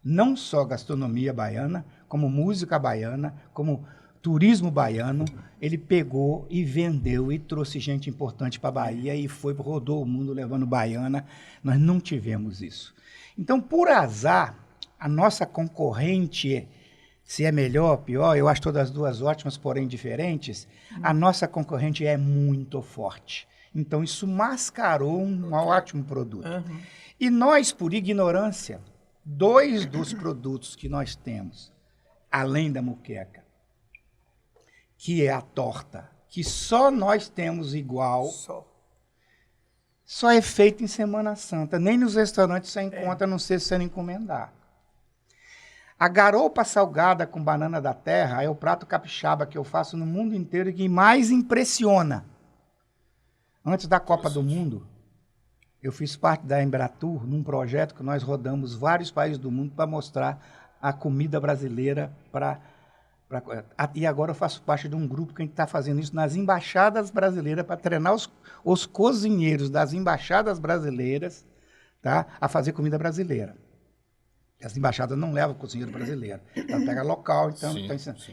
Não só gastronomia baiana, como música baiana, como turismo baiano. Ele pegou e vendeu e trouxe gente importante para a Bahia e rodou o mundo levando baiana. Nós não tivemos isso. Então, por azar, a nossa concorrente, se é melhor ou pior, eu acho todas as duas ótimas, porém diferentes, a nossa concorrente é muito forte. Então, isso mascarou um ótimo produto. E nós, por ignorância, 2 dos produtos que nós temos, além da moqueca, que é a torta, que só nós temos igual, só é feito em Semana Santa. Nem nos restaurantes você encontra, a não ser sendo encomendar. A garopa salgada com banana da terra é o prato capixaba que eu faço no mundo inteiro e que mais impressiona. Antes da Copa do Mundo, eu fiz parte da Embratur num projeto que nós rodamos vários países do mundo para mostrar a comida brasileira e agora eu faço parte de um grupo que a gente está fazendo isso nas embaixadas brasileiras para treinar os cozinheiros das embaixadas brasileiras, tá, a fazer comida brasileira. As embaixadas não levam cozinheiro brasileiro, ela pega local, então,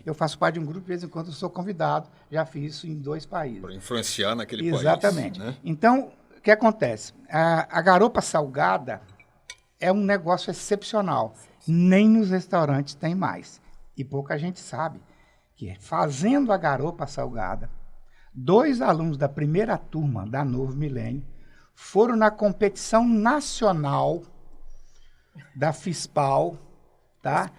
eu faço parte de um grupo, de vez em quando eu sou convidado, já fiz isso em 2 países. Para influenciar naquele Exatamente. país. Né? Então, o que acontece? A garopa salgada é um negócio excepcional. Nem nos restaurantes tem mais. E pouca gente sabe que, fazendo a garopa salgada, 2 alunos da primeira turma da Novo Milênio foram na competição nacional da FISPAL, tá?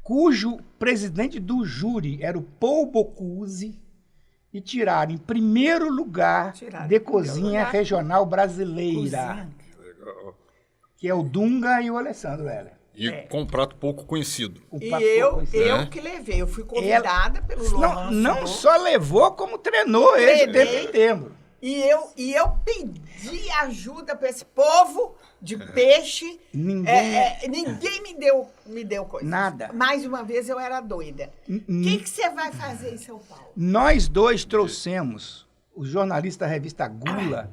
Cujo presidente do júri era o Paul Bocuse, e tiraram em primeiro lugar de cozinha regional brasileira, que é o Dunga e o Alessandro Heller. E com um prato pouco conhecido. Eu que levei, eu fui convidada pelo Lohan. Não só levou, como treinou ele o tempo inteiro. E eu pedi ajuda para esse povo de peixe. Ninguém me deu coisa. Nada. Mais uma vez eu era doida. O que você vai fazer em São Paulo? Nós 2 trouxemos o jornalista da revista Gula,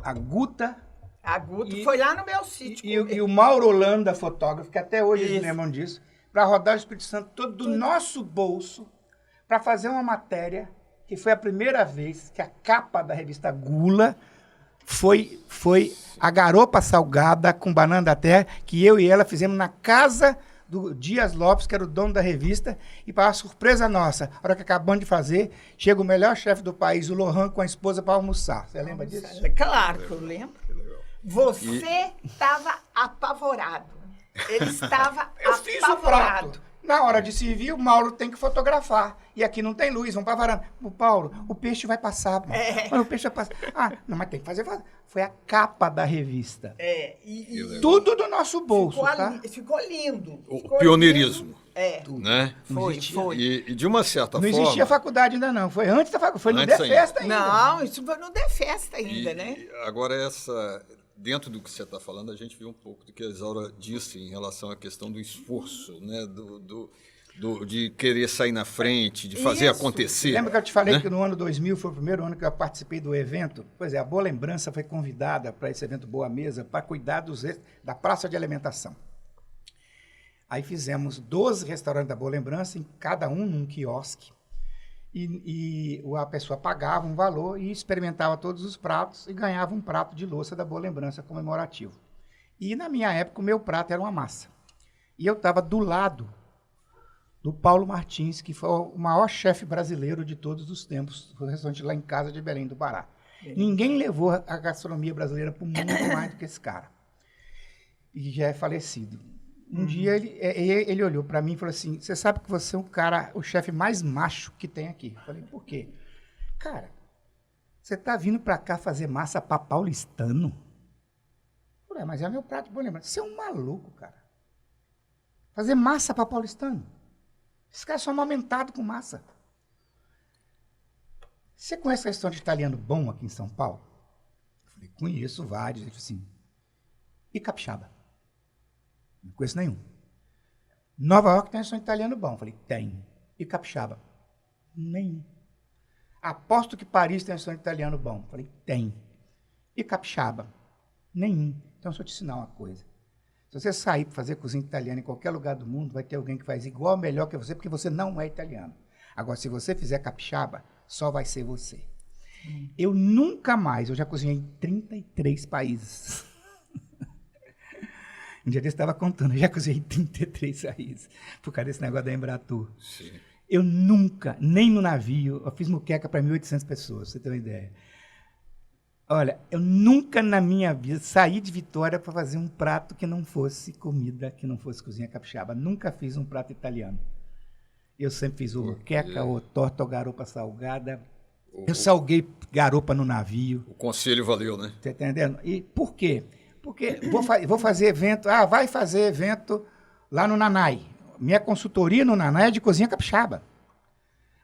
a Guta. A Guta foi lá no meu sítio. E o Mauro Holanda, fotógrafo, que até hoje eles lembram disso, para rodar o Espírito Santo todo do nosso bolso, para fazer uma matéria que foi a primeira vez que a capa da revista Gula foi a garopa salgada com banana da terra, que eu e ela fizemos na casa do Dias Lopes, que era o dono da revista, e para surpresa nossa, a hora que acabamos de fazer, chega o melhor chefe do país, o Lohan, com a esposa para almoçar. Você lembra disso? Claro que eu lembro. Você estava apavorado. Ele estava apavorado. Eu fiz o prato. Na hora de servir, o Mauro tem que fotografar. E aqui não tem luz, vamos para a varanda. O Paulo, o peixe vai passar. Mas o peixe vai passar. Não, mas tem que fazer. Foi a capa da revista. Tudo do nosso bolso, ficou lindo. O pioneirismo. Tudo. Né? Foi. E de uma certa forma... Não existia faculdade ainda não. Foi antes da faculdade. Foi no DEFESTA ainda. Não, isso foi no DEFESTA ainda, né? Agora dentro do que você está falando, a gente viu um pouco do que a Isaura disse em relação à questão do esforço, né? De querer sair na frente, de fazer acontecer. Lembra que eu te falei que no ano 2000 foi o primeiro ano que eu participei do evento? Pois é, a Boa Lembrança foi convidada para esse evento Boa Mesa para cuidar da praça de alimentação. Aí fizemos 12 restaurantes da Boa Lembrança, em cada um num quiosque. E a pessoa pagava um valor e experimentava todos os pratos e ganhava um prato de louça da Boa Lembrança comemorativo. E na minha época o meu prato era uma massa. E eu estava do lado do Paulo Martins, que foi o maior chefe brasileiro de todos os tempos, no restaurante lá em casa de Belém do Pará. Ninguém levou a gastronomia brasileira para o mundo mais do que esse cara. E já é falecido. Um dia ele olhou para mim e falou assim, você sabe que você é o chefe mais macho que tem aqui. Eu falei, por quê? Cara, você tá vindo para cá fazer massa para paulistano? Eu falei, mas é meu prato de boa lembrança. Você é um maluco, cara. Fazer massa para paulistano? Esses caras são amamentados com massa. Você conhece restaurante italiano bom aqui em São Paulo? Eu falei, conheço vários. Ele falou assim, e capixaba? Não conheço nenhum. Nova York tem um restaurante italiano bom. Eu falei, tem. E capixaba? Nenhum. Aposto que Paris tem um restaurante italiano bom. Eu falei, tem. E capixaba? Nenhum. Então, deixa eu te ensinar uma coisa. Se você sair para fazer cozinha italiana em qualquer lugar do mundo, vai ter alguém que faz igual ou melhor que você, porque você não é italiano. Agora, se você fizer capixaba, só vai ser você. Eu nunca mais, eu já cozinhei em 33 países. Um dia desse estava contando, eu já cozinhei em 33 países, por causa desse negócio da Embratur. Sim. Eu nunca, nem no navio, eu fiz muqueca para 1.800 pessoas, pra você ter uma ideia. Olha, eu nunca na minha vida saí de Vitória para fazer um prato que não fosse comida, que não fosse cozinha capixaba. Nunca fiz um prato italiano. Eu sempre fiz ou muqueca, ou torta, ou garopa salgada. Eu salguei garopa no navio. O conselho valeu, né? Tá entendendo? E por quê? Porque vou fazer evento, vai fazer evento lá no Nanai. Minha consultoria no Nanai é de cozinha capixaba.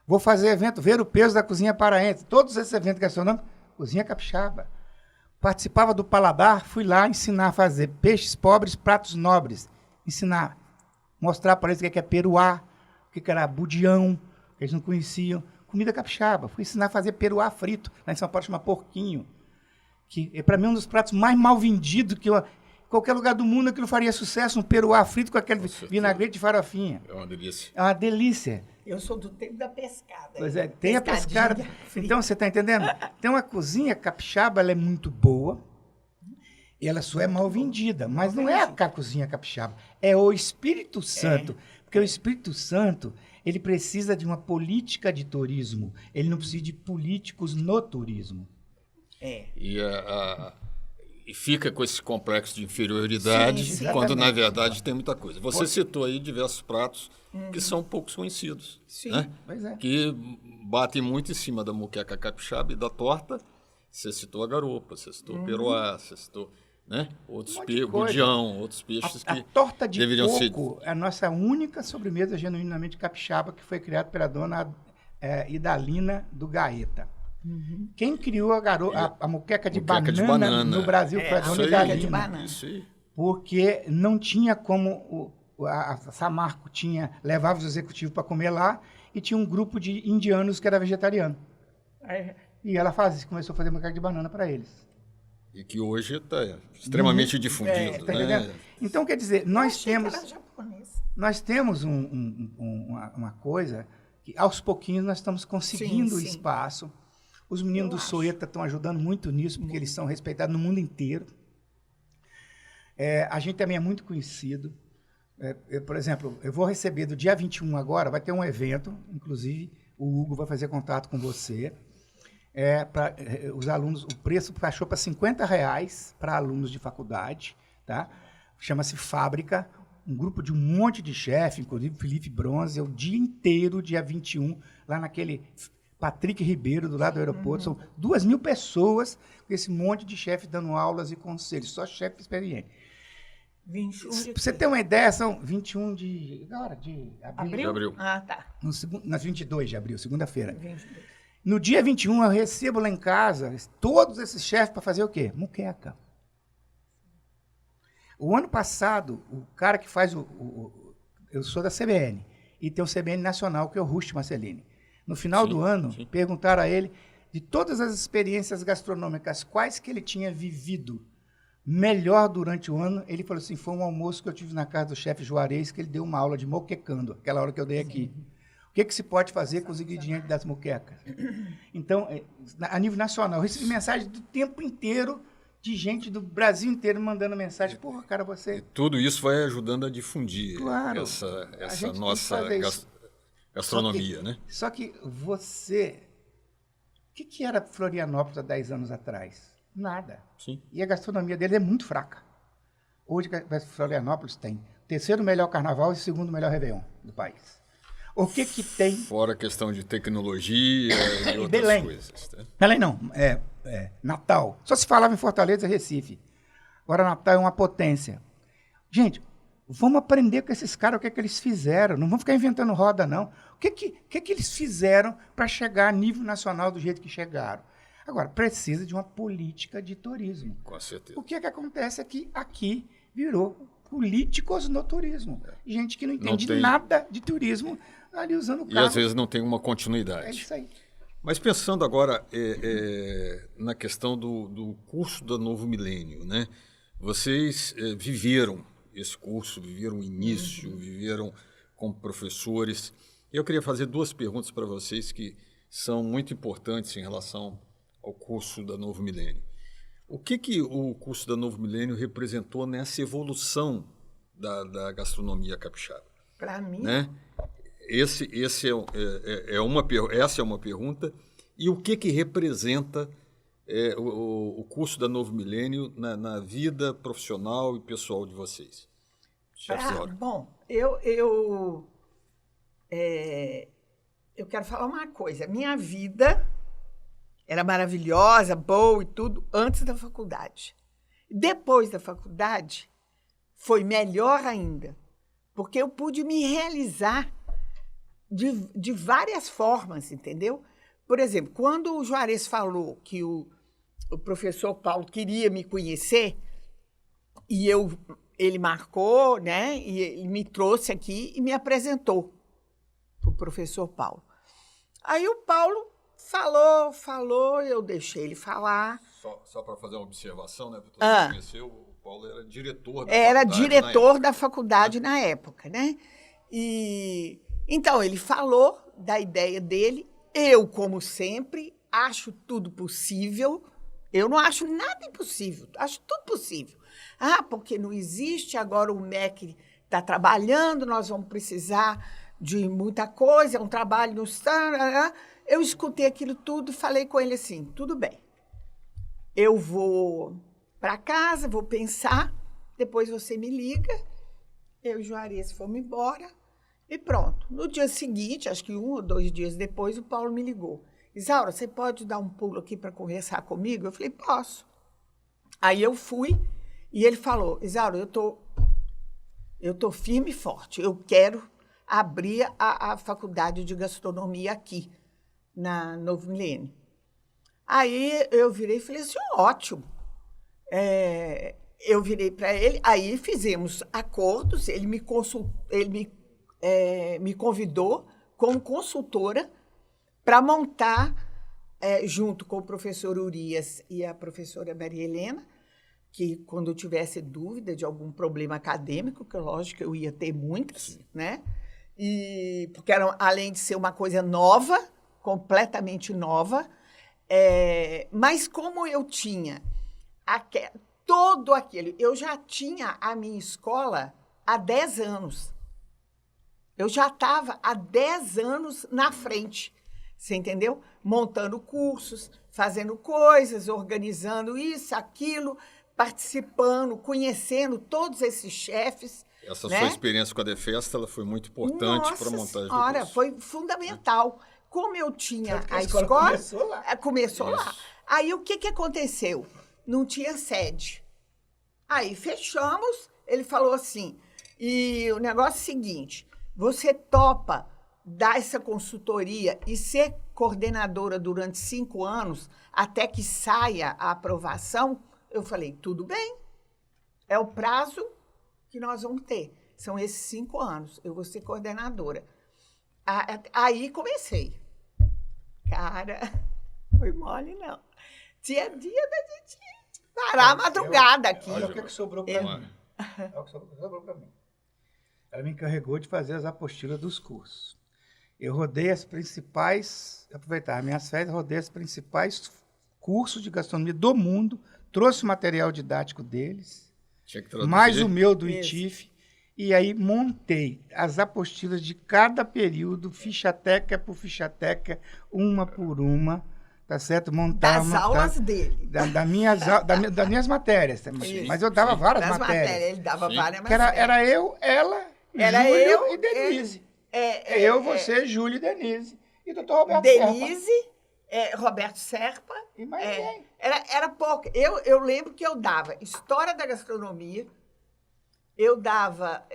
Vou fazer evento, ver o peso da cozinha paraense. Todos esses eventos gastronômicos, cozinha capixaba. Participava do Paladar, fui lá ensinar a fazer peixes pobres, pratos nobres. Ensinar, mostrar para eles o que é peruá, o que era budião, que eles não conheciam. Comida capixaba. Fui ensinar a fazer peruá frito. Lá em São Paulo chama porquinho. Que é, para mim, um dos pratos mais mal vendidos que qualquer lugar do mundo aquilo faria sucesso, um peruá frito com aquele vinagrete de farofinha. É uma delícia. É uma delícia. Eu sou do tempo da pescada. Pois é, tem a pescada. Frita. Então, você está entendendo? Então, a cozinha capixaba ela é muito boa e ela só é mal vendida. Mas não é a cozinha capixaba, é o Espírito Santo. Porque o Espírito Santo, ele precisa de uma política de turismo. Ele não precisa de políticos no turismo. E fica com esse complexo de inferioridade, Sim, quando, na verdade, tem muita coisa. Você citou aí diversos pratos que são poucos conhecidos. Sim, né? Pois é. Que batem muito em cima da moqueca capixaba e da torta. Você citou a garopa, você citou o peruá, você citou, né? Outros peixes, budião, outros peixes que A torta de deveriam coco é a nossa única sobremesa genuinamente capixaba que foi criada pela dona Idalina do Gaeta. Quem criou a moqueca de banana no Brasil foi a dona Idalina. De banana. Isso aí. Porque não tinha como a Samarco levava os executivos para comer lá e tinha um grupo de indianos que era vegetariano. E ela começou a fazer moqueca de banana para eles. E que hoje está extremamente difundido. Tá né? entendendo? Então, quer dizer, nós Nós temos uma coisa que aos pouquinhos nós estamos conseguindo Sim. espaço. Os meninos do Soeta estão ajudando muito nisso, porque eles são respeitados no mundo inteiro. A gente também é muito conhecido. Por exemplo, eu vou receber do dia 21 agora, vai ter um evento, inclusive o Hugo vai fazer contato com você. Para os alunos, o preço baixou para R$50 para alunos de faculdade, tá? Chama-se Fábrica, um grupo de um monte de chefe, inclusive Felipe Bronze, o dia inteiro, dia 21, lá naquele Patrick Ribeiro, do lado do aeroporto. São 2.000 pessoas, com esse monte de chefe dando aulas e conselhos, só chefe experiente. 21 Pra você ter uma ideia, são 21 de abril. De abril. Ah, tá. Nas 22 de abril, segunda-feira. 22. No dia 21, eu recebo lá em casa todos esses chefes para fazer o quê? Muqueca. O ano passado, o cara que faz eu sou da CBN, e tem o CBN Nacional, que é o Rusti Marcelini. No final do ano, perguntaram a ele, de todas as experiências gastronômicas, quais que ele tinha vivido melhor durante o ano. Ele falou assim, foi um almoço que eu tive na casa do chefe Juarez, que ele deu uma aula de moquecando, aquela hora que eu dei aqui. O que se pode fazer com os ingredientes das moquecas? Então, a nível nacional, eu recebi mensagem do tempo inteiro de gente do Brasil inteiro mandando mensagem. Porra, cara, você... E tudo isso vai ajudando a difundir essa nossa gastronomia, né? Só que você... O que era Florianópolis há 10 anos atrás? Nada. Sim. E a gastronomia deles é muito fraca. Hoje, Florianópolis tem o terceiro melhor carnaval e o segundo melhor Réveillon do país. O que tem... Fora a questão de tecnologia e outras Belém. coisas. Tá? Belém não, Natal. Só se falava em Fortaleza e Recife. Agora Natal é uma potência. Gente, vamos aprender com esses caras o que eles fizeram. Não vamos ficar inventando roda, não. O que eles fizeram para chegar a nível nacional do jeito que chegaram? Agora, precisa de uma política de turismo. Com certeza. O que acontece é que aqui virou políticos no turismo. Gente que não entende nada de turismo ali usando o carro. E às vezes não tem uma continuidade. É isso aí. Mas pensando agora na questão do curso do Novo Milênio, né? Vocês viveram esse curso, viveram o início, viveram como professores. Eu queria fazer 2 perguntas para vocês que são muito importantes em relação ao curso da Novo Milênio. O que o curso da Novo Milênio representou nessa evolução da gastronomia capixaba? Para mim... Né? Essa é uma pergunta. E o que representa o curso da Novo Milênio na vida profissional e pessoal de vocês? Bom, eu quero falar uma coisa. Minha vida era maravilhosa, boa e tudo, antes da faculdade. Depois da faculdade, foi melhor ainda. porque eu pude me realizar de várias formas, entendeu? Por exemplo, quando o Juarez falou que o professor Paulo queria me conhecer, e ele marcou, né? E ele me trouxe aqui e me apresentou o professor Paulo. Aí o Paulo falou, eu deixei ele falar. Só para fazer uma observação, né? Para você conhecer, o Paulo era diretor da faculdade. Era diretor da faculdade na época, né? E então ele falou da ideia dele. Eu, como sempre, acho tudo possível. Eu não acho nada impossível, acho tudo possível. Porque não existe, agora o MEC está trabalhando, nós vamos precisar de muita coisa, é um trabalho no... Eu escutei aquilo tudo e falei com ele assim, tudo bem, eu vou para casa, vou pensar, depois você me liga, eu e o Juarez fomos embora e pronto. No dia seguinte, acho que 1 ou 2 dias depois, o Paulo me ligou. Isaura, você pode dar um pulo aqui para conversar comigo? Eu falei, posso. Aí eu fui e ele falou, Isaura, eu tô firme e forte, eu quero abrir a faculdade de gastronomia aqui, na Novo Milênio. Aí eu virei e falei assim, ótimo. Eu virei para ele, aí fizemos acordos, ele me convidou como consultora para montar, junto com o professor Urias e a professora Maria Helena, que quando eu tivesse dúvida de algum problema acadêmico, que lógico que eu ia ter muitas, né? Porque além de ser uma coisa nova, completamente nova, mas como eu tinha todo aquele... Eu já tinha a minha escola há 10 anos. Eu já estava há 10 anos na frente, você entendeu? Montando cursos, fazendo coisas, organizando isso, aquilo, participando, conhecendo todos esses chefes. Essa né? sua experiência com a Defesta, ela foi muito importante para a montagem do curso. Foi fundamental. Como eu tinha a escola começou lá. Começou lá. Aí o que aconteceu? Não tinha sede. Aí fechamos, ele falou assim, e o negócio é o seguinte, você topa dar essa consultoria e ser coordenadora durante 5 anos, até que saia a aprovação? Eu falei, tudo bem, é o prazo que nós vamos ter. São esses 5 anos, eu vou ser coordenadora. Aí comecei. Cara, foi mole, não. Tinha dia da gente parar a madrugada aqui. Olha o que sobrou para mim. Olha o que sobrou para mim. Ela me encarregou de fazer as apostilas dos cursos. Eu rodei as principais, aproveitar minhas férias, rodei as principais cursos de gastronomia do mundo, trouxe o material didático deles, mais o meu do ITIF, e aí montei as apostilas de cada período, fichateca por fichateca, uma por uma, tá certo? Das aulas dele. Das minhas matérias também. Mas eu dava várias matérias. Ele dava várias matérias. Era eu, ela, Júlio e Denise. Você, Júlio e Denise. E o doutor Roberto Denise, Roberto Serpa. E mais ninguém. Era pouco. Eu lembro que eu dava História da Gastronomia, eu dava...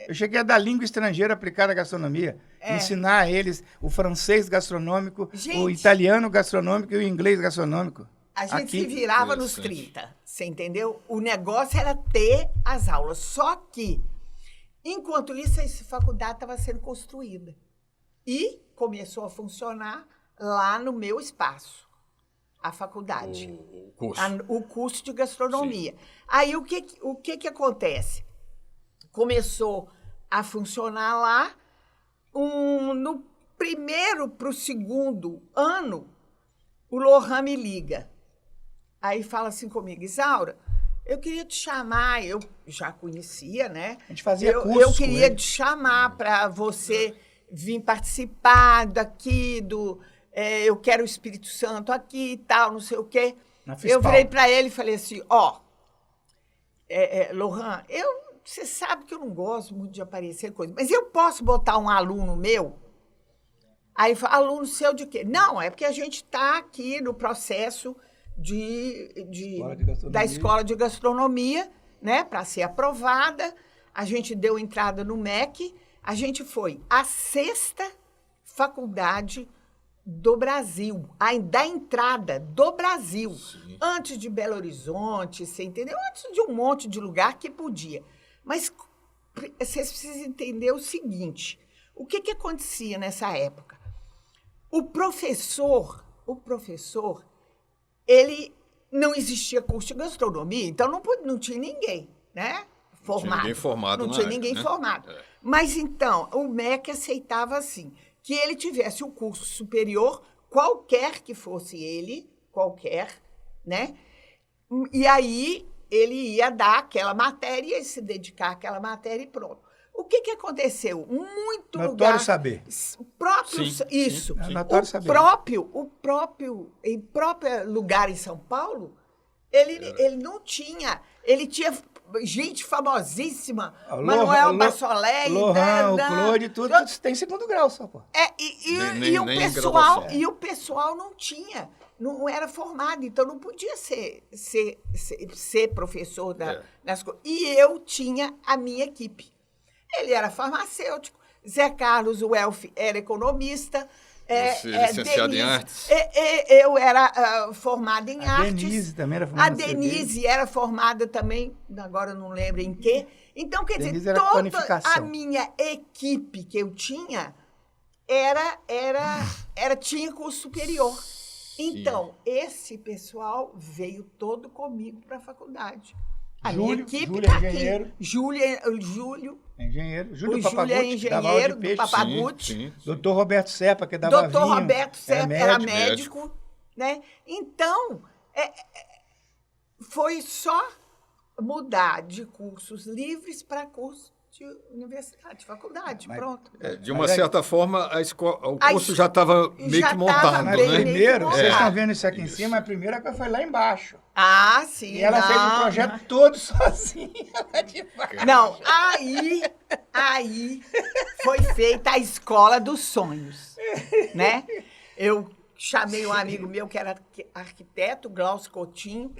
Eu cheguei a dar língua estrangeira aplicada à gastronomia. Ensinar a eles o francês gastronômico, o italiano gastronômico e o inglês gastronômico. A gente se virava nos 30, você entendeu? O negócio era ter as aulas. Só que, enquanto isso, essa faculdade estava sendo construída. E começou a funcionar lá no meu espaço, a faculdade. O curso de gastronomia. Sim. Aí, o que acontece? Começou a funcionar lá. No primeiro para o segundo ano, o Lohan me liga. Aí fala assim comigo, Isaura, eu queria te chamar, eu já conhecia, né? A gente fazia curso. Eu queria te chamar para você vir participar daqui eu quero o Espírito Santo aqui e tal, não sei o quê. Eu virei para ele e falei assim, Lohan, você sabe que eu não gosto muito de aparecer coisa, mas eu posso botar um aluno meu? Aí ele falou, aluno seu de quê? Não, é porque a gente está aqui no processo da escola de gastronomia, né, para ser aprovada. a gente deu entrada no MEC, a gente foi a 6ª faculdade do Brasil, da entrada do Brasil, Sim. antes de Belo Horizonte, você entendeu? Antes de um monte de lugar que podia. Mas vocês precisam entender o seguinte, o que acontecia nessa época? O professor, ele não existia curso de gastronomia, então não tinha ninguém, né? Formado. Não tinha ninguém formado. É. Mas então, o MEC aceitava assim, que ele tivesse um curso superior, qualquer que fosse ele, né? E aí ele ia dar aquela matéria e se dedicar àquela matéria e pronto. O que aconteceu? Muito notório lugar... saber. Próprio, Sim, isso. sim. Notório saber. Em próprio lugar em São Paulo, ele não tinha... Ele tinha gente famosíssima, Manuel Bassolé, Lohan, o Claude, tudo tem 2º grau só, pô. E o pessoal não tinha, não era formado, então não podia ser professor das coisas. E eu tinha a minha equipe. Ele era farmacêutico, Zé Carlos Welf era economista, licenciado em artes. Eu era formada em artes. A Denise também era formada. A Denise era formada também, agora eu não lembro em quê. Então, quer dizer, toda a minha equipe que eu tinha tinha curso superior. Então, esse pessoal veio todo comigo para a faculdade. A minha equipe está aqui. Júlio é engenheiro. Júlio é engenheiro do Papagutti. Sim. Doutor Roberto Seppa, que dava vinho. Doutor Roberto Seppa era médico. Né? Então, foi só mudar de cursos livres para curso de universidade, de faculdade, pronto. De uma certa forma, o curso já estava meio que montado, né? Primeiro, vocês estão vendo isso aqui em cima, a primeira que foi lá embaixo. Ah, sim. E ela fez o projeto todo sozinha lá de baixo. Não, aí foi feita a Escola dos Sonhos, né? Eu chamei um amigo meu que era arquiteto, Glaucio Coutinho,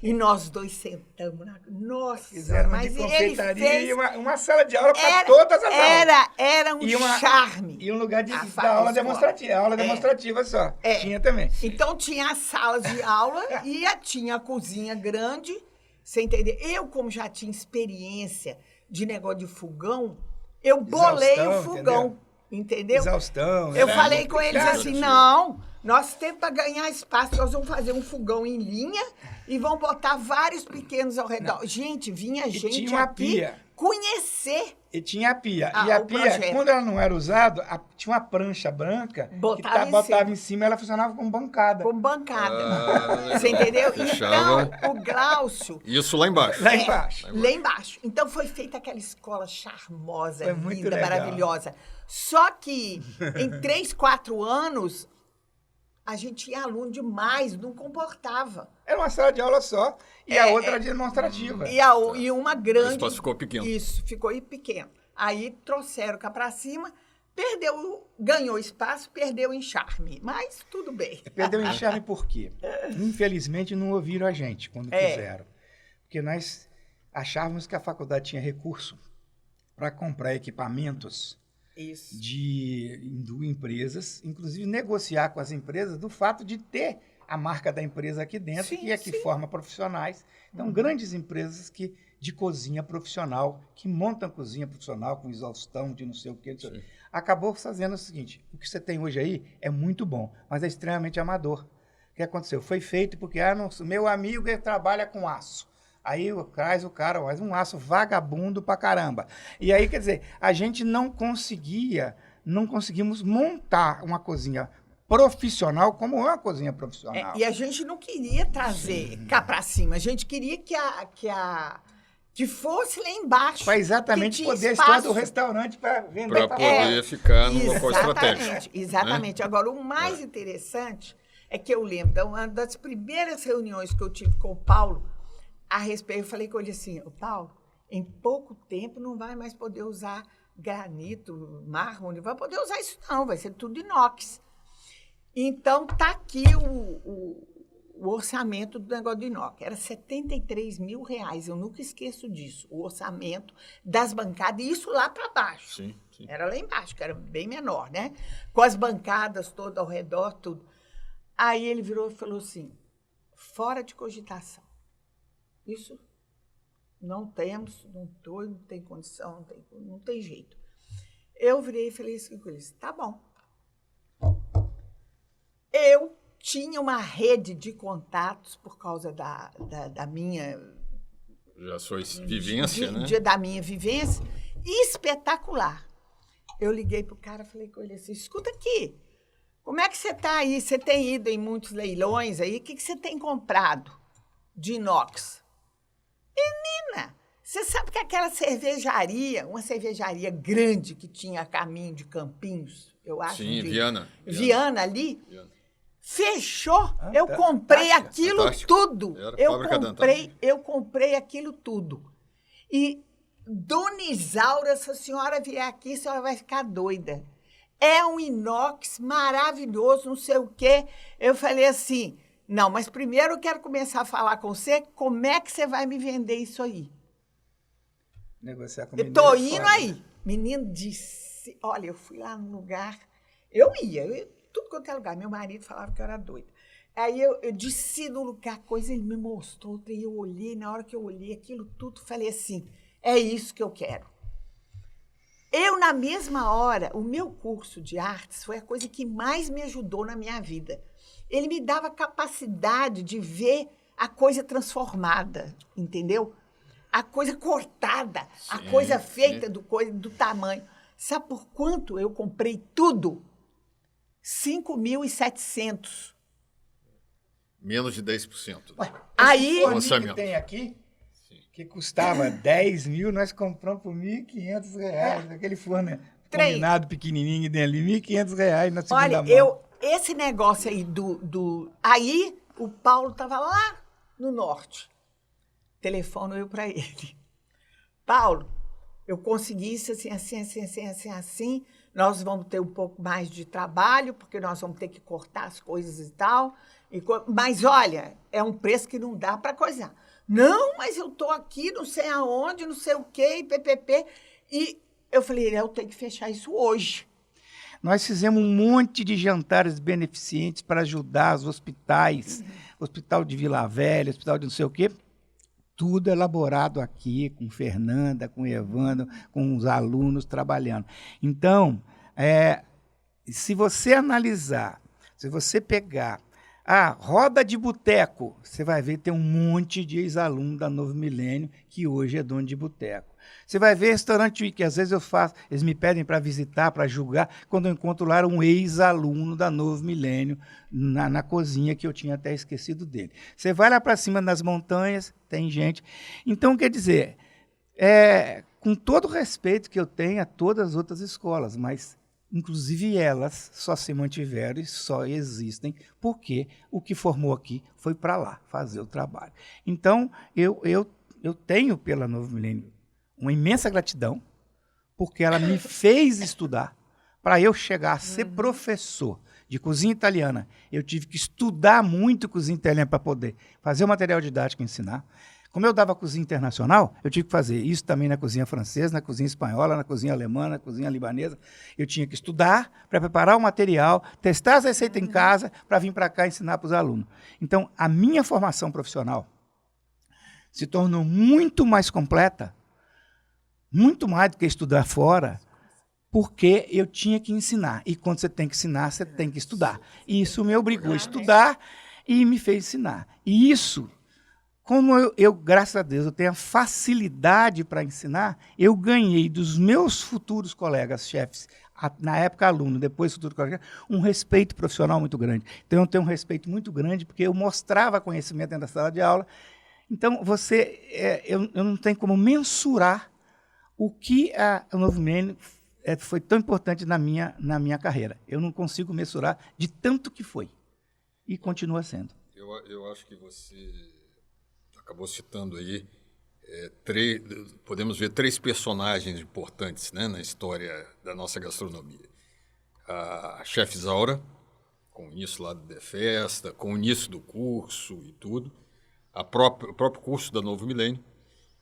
e nós dois sentamos. Nossa, fizeram mas ele fez... e uma sala de aula para todas as aulas. Era um charme. E um lugar da aula demonstrativa. Aula demonstrativa só. Tinha também. Então, tinha as salas de aula e tinha a cozinha grande. Você entendeu? Eu, como já tinha experiência de negócio de fogão, eu bolei o fogão. Entendeu? Exaustão. Eu falei com eles assim, não, nós temos para ganhar espaço, nós vamos fazer um fogão em linha e vamos botar vários pequenos ao redor. Não. Gente, vinha gente aqui conhecer. E tinha a pia. E a pia, projeto. Quando ela não era usada, tinha uma prancha branca que botava em cima e ela funcionava como bancada. Como bancada. Você entendeu? Fechava. Então, o Glaucio... Isso lá embaixo. Lá embaixo. Então, foi feita aquela escola charmosa, linda, legal. Maravilhosa. Só que, em 3, 4 anos, a gente tinha aluno demais, não comportava. Era uma sala de aula só, e a outra demonstrativa. E uma grande... O espaço ficou pequeno. Isso, ficou pequeno. Aí trouxeram cá para cima, ganhou espaço, perdeu em charme, mas tudo bem. Perdeu em charme por quê? Infelizmente não ouviram a gente quando fizeram. Porque nós achávamos que a faculdade tinha recurso para comprar equipamentos de empresas, inclusive negociar com as empresas do fato de ter a marca da empresa aqui dentro, que é que forma profissionais. Então, grandes empresas de cozinha profissional, que montam cozinha profissional com exaustão de não sei o quê. Acabou fazendo o seguinte, o que você tem hoje aí é muito bom, mas é extremamente amador. O que aconteceu? Foi feito porque meu amigo trabalha com aço. Aí traz o cara, mas um aço vagabundo pra caramba. E aí, quer dizer, a gente não conseguimos montar uma cozinha profissional como uma cozinha profissional. E a gente não queria trazer cá pra cima, a gente queria que fosse lá embaixo. Para exatamente poder estar do restaurante para vender. Para poder ficar no local estratégico. Exatamente. Né? Agora, o mais interessante é que eu lembro, uma das primeiras reuniões que eu tive com o Paulo, a respeito, eu falei com ele assim, Paulo, em pouco tempo não vai mais poder usar granito, mármore, não vai poder usar isso não, vai ser tudo inox. Então, tá aqui o orçamento do negócio do inox. Era R$73 mil, eu nunca esqueço disso, o orçamento das bancadas, e isso lá para baixo. Sim, sim. Era lá embaixo, que era bem menor, né? Com as bancadas todas ao redor, tudo. Aí ele virou e falou assim, fora de cogitação. Isso não temos, não tem condição, não tem jeito. Eu virei e falei assim com eles, tá bom. Eu tinha uma rede de contatos por causa da minha... Já sua vivência, né? Da minha vivência, espetacular. Eu liguei para o cara, falei com ele assim, escuta aqui, como é que você está aí? Você tem ido em muitos leilões aí, o que você tem comprado de inox? Menina, você sabe que aquela cervejaria, uma cervejaria grande que tinha a caminho de Campinhos, eu acho. Sim, Viana ali, Viana. Fechou. Eu comprei aquilo tudo. Eu comprei aquilo tudo. E Dona Isaura, se a senhora vier aqui, a senhora vai ficar doida. É um inox maravilhoso, não sei o quê. Eu falei assim, não, mas primeiro eu quero começar a falar com você, como é que você vai me vender isso aí? Negociar com eu tô indo aí. Menino disse, olha, eu fui lá no lugar, eu ia, tudo quanto é lugar. Meu marido falava que eu era doida. Aí eu desci no lugar, coisa, ele me mostrou, e eu olhei, na hora que eu olhei aquilo tudo, falei assim, é isso que eu quero. Eu, na mesma hora, o meu curso de artes foi a coisa que mais me ajudou na minha vida. Ele me dava capacidade de ver a coisa transformada, entendeu? A coisa cortada, sim, a coisa feita do tamanho. Sabe por quanto eu comprei tudo? 5.700. Menos de 10%. Ué, aí, o que tem aqui, que custava 10 mil, nós compramos por R$1.500. Aquele forno combinado pequenininho dentro ali, R$1.500 na segunda mão. Esse negócio aí Aí, o Paulo estava lá no norte. Telefono eu para ele. Paulo, eu consegui isso assim. Nós vamos ter um pouco mais de trabalho, porque nós vamos ter que cortar as coisas e tal. Mas, olha, é um preço que não dá para coisar. Não, mas eu estou aqui, não sei aonde, não sei o quê, e PPP. E eu falei, eu tenho que fechar isso hoje. Nós fizemos um monte de jantares beneficentes para ajudar os hospitais, Hospital de Vila Velha, Hospital de não sei o quê. Tudo elaborado aqui, com Fernanda, com Evandro, com os alunos trabalhando. Então, se você analisar, se você pegar a roda de boteco, você vai ver que tem um monte de ex-aluno da Novo Milênio que hoje é dono de boteco. Você vai ver restaurante que às vezes eu faço, eles me pedem para visitar, para julgar, quando eu encontro lá um ex-aluno da Novo Milênio na cozinha, que eu tinha até esquecido dele. Você vai lá para cima das montanhas, tem gente. Então, quer dizer, com todo o respeito que eu tenho a todas as outras escolas, mas inclusive elas só se mantiveram e só existem porque o que formou aqui foi para lá fazer o trabalho. Então, eu tenho pela Novo Milênio uma imensa gratidão, porque ela me fez estudar para eu chegar a ser professor de cozinha italiana. Eu tive que estudar muito cozinha italiana para poder fazer o material didático e ensinar. Como eu dava cozinha internacional, eu tive que fazer isso também na cozinha francesa, na cozinha espanhola, na cozinha alemã, na cozinha libanesa. Eu tinha que estudar para preparar o material, testar as receitas em casa, para vir para cá ensinar para os alunos. Então, a minha formação profissional se tornou muito mais completa, muito mais do que estudar fora, porque eu tinha que ensinar. E quando você tem que ensinar, você tem que estudar. E isso me obrigou a estudar e me fez ensinar. E isso, como eu, graças a Deus, eu tenho a facilidade para ensinar, eu ganhei dos meus futuros colegas, chefes, na época aluno, depois futuro colega, um respeito profissional muito grande. Então, eu tenho um respeito muito grande, porque eu mostrava conhecimento dentro da sala de aula. Então, eu não tenho como mensurar o que o Novo Milênio foi tão importante na minha carreira. Eu não consigo mensurar de tanto que foi. E continua sendo. Eu acho que você acabou citando aí, podemos ver 3 personagens importantes, né, na história da nossa gastronomia. A chefe Isaura, com o início lá da Festa, com o início do curso e tudo, o próprio curso da Novo Milênio,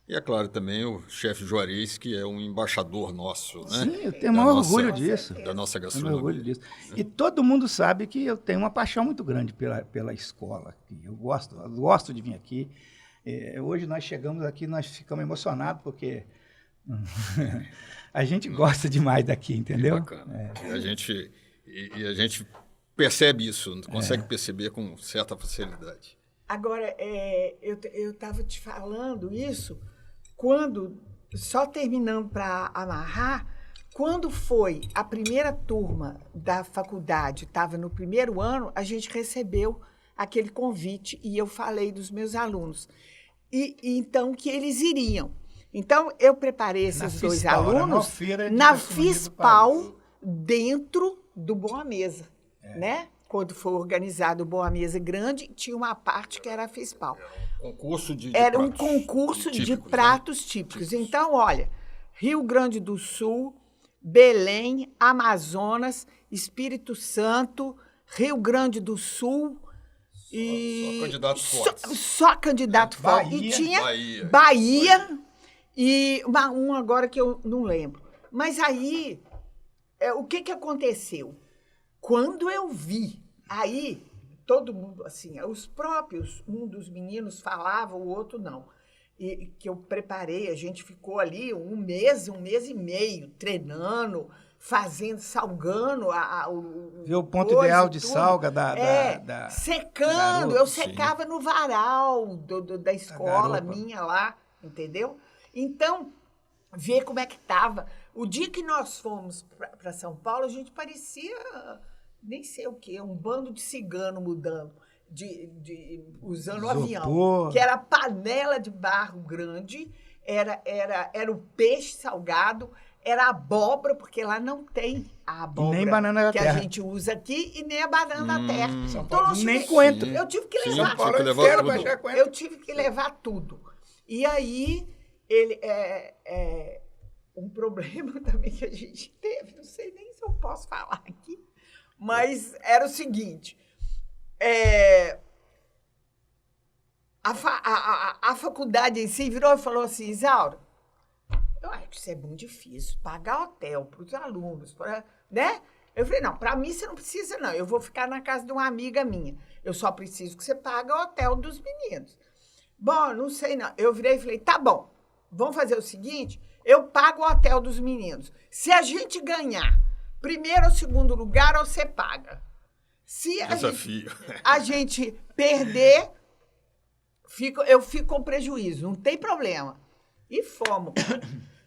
e, é claro, também o chefe Juarez, que é um embaixador nosso, né? Sim, eu tenho o maior orgulho disso. Da nossa Tenho gastronomia. orgulho disso. E todo mundo sabe que eu tenho uma paixão muito grande pela escola. Eu gosto de vir aqui. Hoje nós chegamos aqui, nós ficamos emocionados, porque a gente gosta demais daqui, entendeu? Bacana. E a gente percebe isso, consegue perceber com certa facilidade. Agora, eu estava te falando isso quando, só terminando para amarrar, quando foi a primeira turma da faculdade, estava no primeiro ano, a gente recebeu aquele convite e eu falei dos meus alunos. E então, que eles iriam. Então, eu preparei esses dois alunos na FISPAL, dentro do Boa Mesa, né? Quando foi organizado o Boa Mesa Grande, tinha uma parte que era a FISPAL. Era um concurso de pratos típicos. Então, olha, Rio Grande do Sul, Belém, Amazonas, Espírito Santo, Rio Grande do Sul... Só candidato forte. Só candidato forte. E tinha Bahia e um agora que eu não lembro. Mas aí, o que aconteceu? Quando eu vi, aí todo mundo, assim, os próprios, um dos meninos falava, o outro não. E que eu preparei, a gente ficou ali um mês e meio treinando, salgando ver o ponto ideal de salga da secando. garoto, eu secava no varal da escola minha lá, entendeu? Então, ver como é que estava. O dia que nós fomos para São Paulo, a gente parecia, nem sei o quê, um bando de cigano mudando, usando o avião, que era panela de barro grande, era o peixe salgado, era abóbora, porque lá não tem a abóbora nem banana da que terra. A gente usa aqui e nem a banana da terra. Então, nem coentro. Eu tive que levar tudo. Eu tive que levar tudo. E aí, um problema também que a gente teve, não sei nem se eu posso falar aqui, mas era o seguinte, a faculdade em si virou e falou assim, Isaura, eu acho que isso é muito difícil, pagar hotel para os alunos, né? Eu falei, não, para mim você não precisa, não. Eu vou ficar na casa de uma amiga minha. Eu só preciso que você pague o hotel dos meninos. Bom, não sei, não. Eu virei e falei, tá bom, vamos fazer o seguinte, eu pago o hotel dos meninos. Se a gente ganhar primeiro ou segundo lugar, você paga. Se a gente perder, eu fico com prejuízo, não tem problema. E fomos.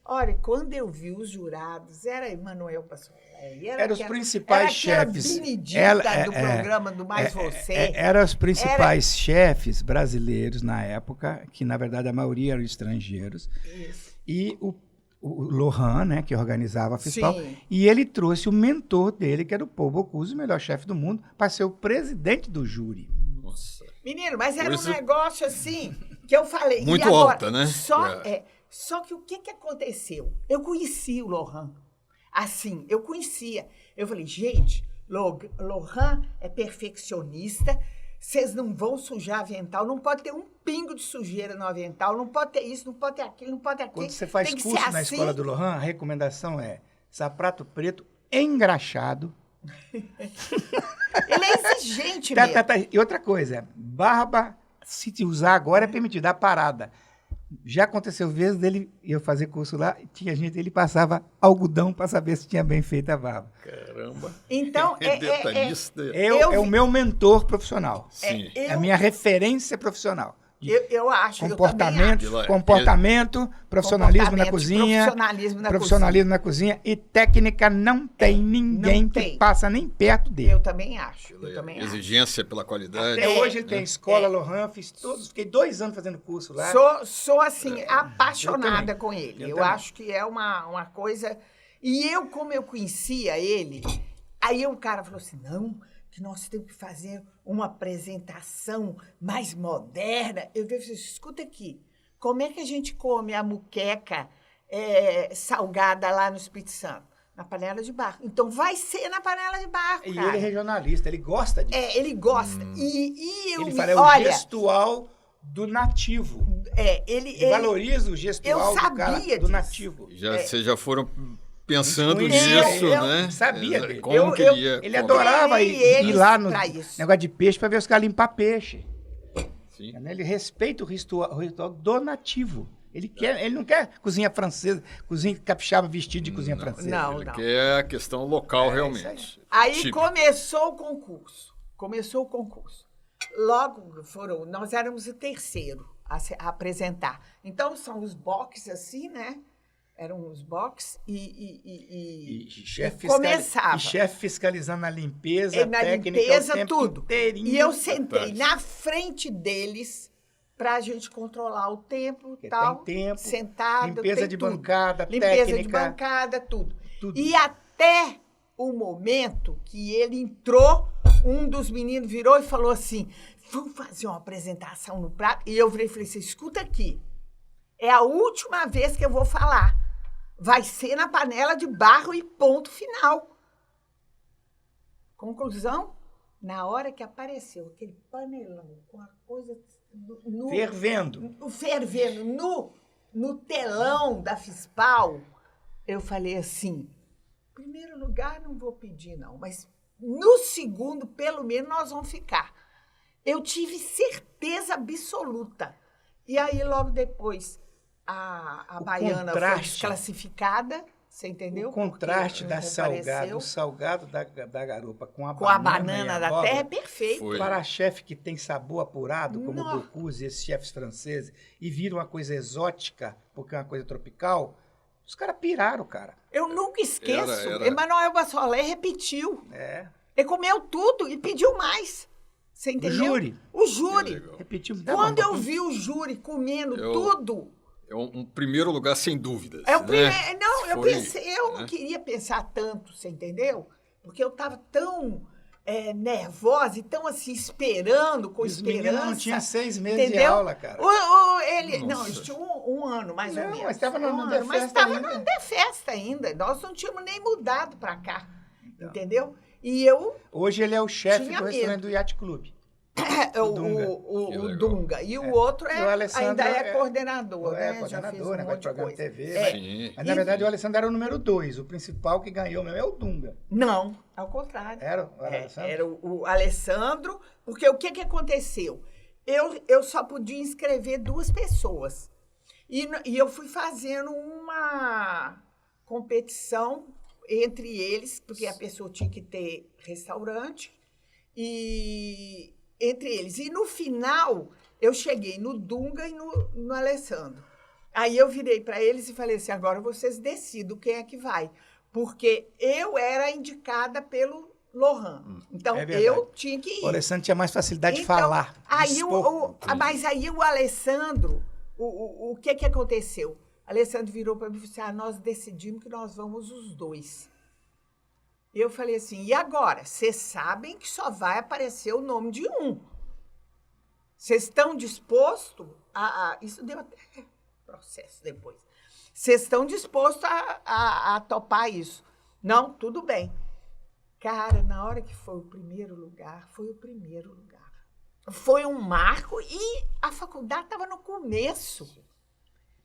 Olha, quando eu vi os jurados, era Emanuel Passorelli, eram os principais chefes. Do programa do Mais Você. Eram os principais chefes brasileiros na época, que na verdade a maioria eram estrangeiros. Isso. E o Lohan, né, que organizava a FISPAL, e ele trouxe o mentor dele, que era o Paul Bocuse, o melhor chefe do mundo, para ser o presidente do júri. Nossa. Menino, mas era um negócio assim, que eu falei. Muito alta, né? Só que o que aconteceu? Eu conheci o Lohan. Assim, eu conhecia. Eu falei, gente, Lohan é perfeccionista, vocês não vão sujar avental, não pode ter um pingo de sujeira no avental, não pode ter isso, não pode ter aquilo, não pode ter aquilo. Quando você faz curso na escola do Lohan, a recomendação é sapato preto engraxado. Ele é exigente mesmo. E outra coisa, barba, se te usar agora é permitida, a parada. Já aconteceu vezes dele eu fazer curso lá, tinha gente, ele passava algodão para saber se tinha bem feita a barba. Caramba. Então, detalhista. É o meu mentor profissional. Sim. É a minha referência profissional. Eu acho. Comportamento, profissionalismo na cozinha. Profissionalismo na cozinha. E técnica não tem ninguém que passa nem perto dele. Eu também acho. Exigência pela qualidade. Até hoje ele tem escola Lohan, fiquei 2 anos fazendo curso lá. Sou assim, apaixonada com ele. Eu acho que é uma coisa... E como eu conhecia ele, aí o cara falou assim, não, que nós temos que fazer uma apresentação mais moderna. Eu falei, escuta aqui, como é que a gente come a muqueca salgada lá no Espírito Santo? Na panela de barro. Então, vai ser na panela de barro, E cara. ele é regionalista, ele gosta disso. Ele gosta. E eu Ele me... fala, é o olha, gestual do nativo. Ele valoriza o gestual do nativo. Vocês já foram pensando Conhecia, nisso, eu né? sabia dele. Como queria. Ele adorava ir lá no pra isso. negócio de peixe para ver os caras limpar peixe. Sim. Ele respeita o ritual do nativo. Ele não quer cozinha francesa, cozinha capixaba vestido de cozinha francesa. Não. Ele quer a questão local, realmente. Aí Típico. começou o concurso. Logo nós éramos o terceiro a apresentar. Então, são os boxes assim, né? Eram os boxes E chefe começava. E chefe fiscalizando a limpeza, Na técnica, limpeza, o tempo tudo. inteirinho. E eu sentei Fantástico. na frente deles para a gente controlar o tempo e Porque tal. tem tempo, sentado, limpeza tem de tudo. bancada, Limpeza de técnica. bancada, tudo. Tudo. E até o momento que ele entrou, um dos meninos virou e falou assim, vamos fazer uma apresentação no prato? E eu virei e falei assim, escuta aqui, é a última vez que eu vou falar. Vai ser na panela de barro e ponto final. Conclusão, na hora que apareceu aquele panelão com a coisa... Fervendo. Fervendo no telão da Fispal, eu falei assim, primeiro lugar não vou pedir não, mas no segundo, pelo menos, nós vamos ficar. Eu tive certeza absoluta. E aí, logo depois, a baiana foi desclassificada, você entendeu? O contraste Porque do salgado da garopa com a banana da terra é perfeito. Foi. Para chefe que tem sabor apurado, como Nossa. o Bocuse e esses chefes franceses, e viram uma coisa exótica, porque é uma coisa tropical, os caras piraram, cara. Eu nunca esqueço. Era. Emanuel Bassolé repetiu. É. Ele comeu tudo e pediu mais. Você entendeu? O júri. Repetiu. Quando eu vi o júri comendo tudo... É um primeiro lugar, sem dúvidas. É o primeiro, né? não, eu Foi, pensei, eu não né? queria pensar tanto, você entendeu? Porque eu estava tão nervosa e tão assim, esperando, com Os meninos esperança. não tinha 6 meses de entendeu? aula, cara. Não, eles tinham um ano, mais ou Não, menos. mas estava no ano, Underfest mas estava ainda. no Underfest ainda. Nós não tínhamos nem mudado para cá, entendeu? E eu... Hoje ele é o chefe Tinha do restaurante medo. do Yacht Club. o Dunga. E o outro E o Alessandro ainda é coordenador, É, né? Já fez coordenador, um né? Vai monte de programa coisa. TV. Sim. Mas, na verdade, o Alessandro era o número 2. O principal que ganhou mesmo é o Dunga. Não, ao contrário. Era o Alessandro? Era o Alessandro, porque o que aconteceu? Eu só podia inscrever 2 pessoas. E eu fui fazendo uma competição entre eles, porque a pessoa tinha que ter restaurante, e entre eles. E no final, eu cheguei no Dunga e no Alessandro. Aí eu virei para eles e falei assim, agora vocês decidam quem é que vai. Porque eu era indicada pelo Lohan. Então, eu tinha que ir. O Alessandro tinha mais facilidade de falar. Aí mas aí o Alessandro, o que aconteceu? O Alessandro virou para mim e disse, nós decidimos que nós vamos os 2. Eu falei assim, e agora? Vocês sabem que só vai aparecer o nome de um. Vocês estão dispostos a... Isso deu até processo depois. Vocês estão dispostos a topar isso? Não, tudo bem. Cara, na hora que foi o primeiro lugar, foi o primeiro lugar. Foi um marco e a faculdade estava no começo.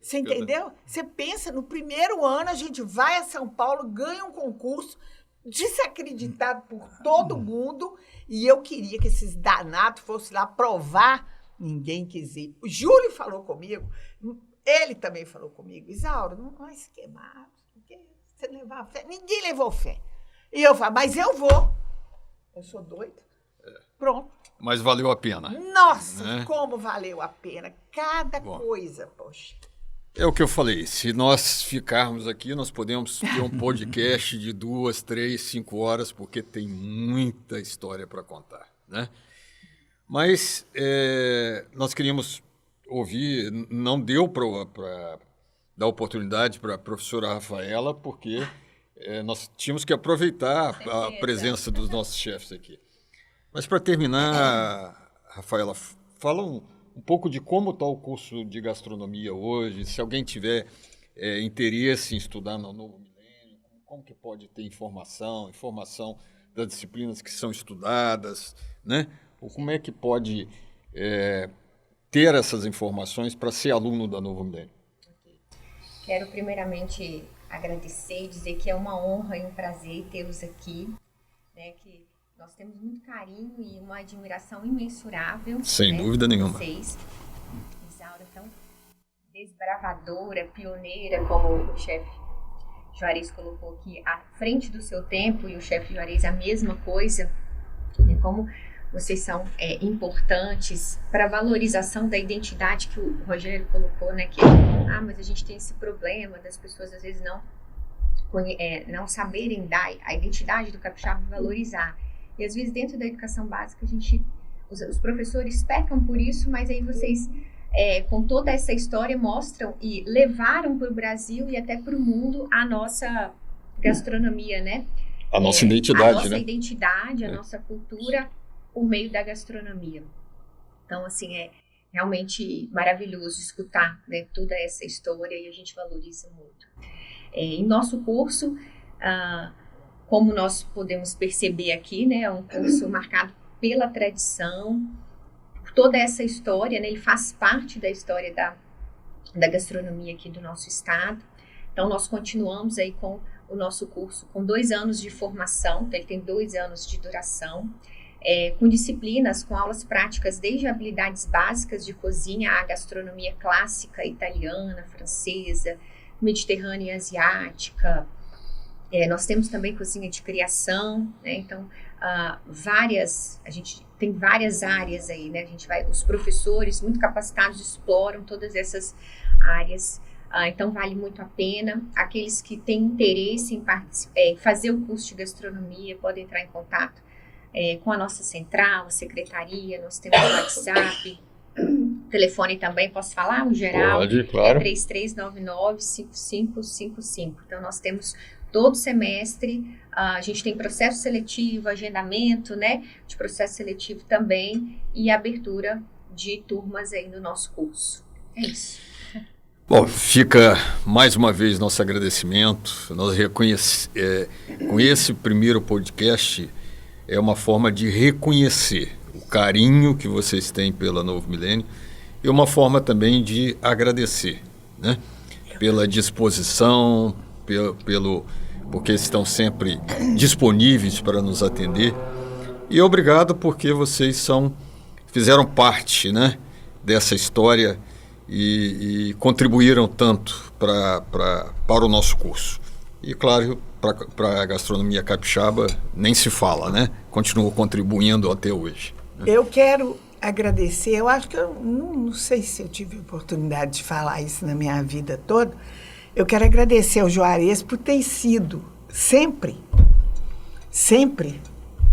Você entendeu? Você pensa, no primeiro ano a gente vai a São Paulo, ganha um concurso, desacreditado por todo mundo, e eu queria que esses danados fossem lá provar. Ninguém quis ir. O Júlio falou comigo, ele também falou comigo, Isaura, não vai se queimar, porque você levar fé. Ninguém levou fé. E eu falei, mas eu vou. Eu sou doida. Pronto. Mas valeu a pena. Nossa, né? Como valeu a pena. Cada coisa, poxa. É o que eu falei, se nós ficarmos aqui, nós podemos ter um podcast de 2, 3, 5 horas, porque tem muita história para contar, né? Mas nós queríamos ouvir, não deu para dar oportunidade para a professora Rafaela, porque nós tínhamos que aproveitar a presença dos nossos chefes aqui. Mas para terminar, Rafaela, fala um pouco de como está o curso de gastronomia hoje, se alguém tiver interesse em estudar no Novo Milênio, Como que pode ter informação das disciplinas que são estudadas, né? Ou como é que pode ter essas informações para ser aluno da Novo Milênio? Quero primeiramente agradecer e dizer que é uma honra e um prazer tê-los aqui, né? Que nós temos muito carinho e uma admiração imensurável. Sem né, dúvida nenhuma. Vocês. Isaura, tão desbravadora, pioneira, como o chefe Juarez colocou aqui, à frente do seu tempo, e o chefe Juarez a mesma coisa, né, como vocês são importantes para a valorização da identidade que o Rogério colocou, né, que mas a gente tem esse problema das pessoas às vezes não saberem dar a identidade do capixaba e valorizar. E às vezes dentro da educação básica os professores pecam por isso, mas aí vocês com toda essa história mostram e levaram para o Brasil e até para o mundo a nossa gastronomia, né? A nossa identidade, a nossa né? identidade, a nossa cultura por meio da gastronomia. Então, assim, é realmente maravilhoso escutar, né, toda essa história e a gente valoriza muito. Em nosso curso, como nós podemos perceber aqui, né, é um curso marcado pela tradição, por toda essa história, né, ele faz parte da história da gastronomia aqui do nosso estado. Então, nós continuamos aí com o nosso curso com 2 anos de formação, então ele tem 2 anos de duração, com disciplinas, com aulas práticas, desde habilidades básicas de cozinha à gastronomia clássica, italiana, francesa, mediterrânea e asiática. Nós temos também cozinha de criação, né? Então, a gente tem várias áreas aí, né? Os professores muito capacitados exploram todas essas áreas. Então, vale muito a pena. Aqueles que têm interesse em fazer o curso de gastronomia podem entrar em contato com a nossa central, a secretaria. Nós temos o WhatsApp, telefone também, posso falar? O geral, pode, claro. 3399-5555. Então, nós temos todo semestre, a gente tem processo seletivo, agendamento, né, de processo seletivo também e abertura de turmas aí no nosso curso. É isso. Bom, fica mais uma vez nosso agradecimento. Nós com esse primeiro podcast, é uma forma de reconhecer o carinho que vocês têm pela Novo Milênio e uma forma também de agradecer, né? Pela disposição, porque estão sempre disponíveis para nos atender. E obrigado porque vocês fizeram parte, né, dessa história e contribuíram tanto para o nosso curso. E, claro, para a gastronomia capixaba nem se fala, né? Continuou contribuindo até hoje. Eu quero agradecer, eu acho que eu não sei se eu tive oportunidade de falar isso na minha vida toda. Eu quero agradecer ao Juarez por ter sido sempre,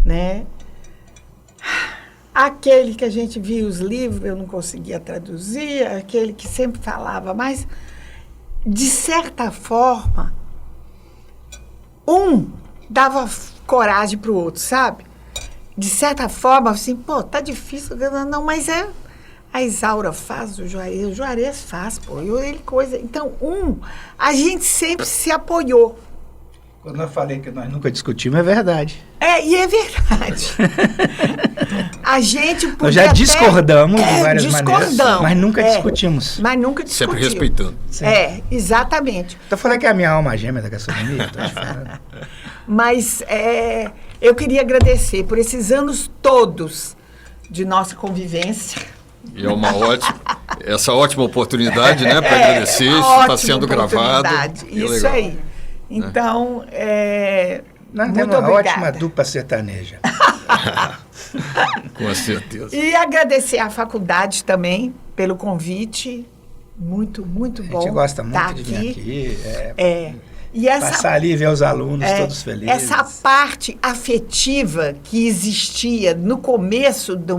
né? Aquele que a gente via os livros, eu não conseguia traduzir, aquele que sempre falava, mas, de certa forma, um dava coragem para o outro, sabe? De certa forma, assim, pô, tá difícil, não, mas a Isaura faz, o Juarez faz, pô, ele coisa. Então, a gente sempre se apoiou. Quando eu falei que nós nunca discutimos, é verdade. E é verdade. A gente podia nós já discordamos de várias maneiras, mas nunca discutimos. Mas nunca discutimos. Sempre respeitando. Exatamente. Estou falando que é a minha alma gêmea da gastronomia. Tô te falando. Mas eu queria agradecer por esses anos todos de nossa convivência. E é essa ótima oportunidade, né, para agradecer. Isso está sendo gravado. Isso legal. Aí. Então, nós muito temos uma obrigada. ótima dupla sertaneja. Com certeza. E agradecer à faculdade também pelo convite. Muito, muito bom. A gente gosta muito tá de vir aqui. E passar ali e ver os alunos todos felizes. Essa parte afetiva que existia no começo da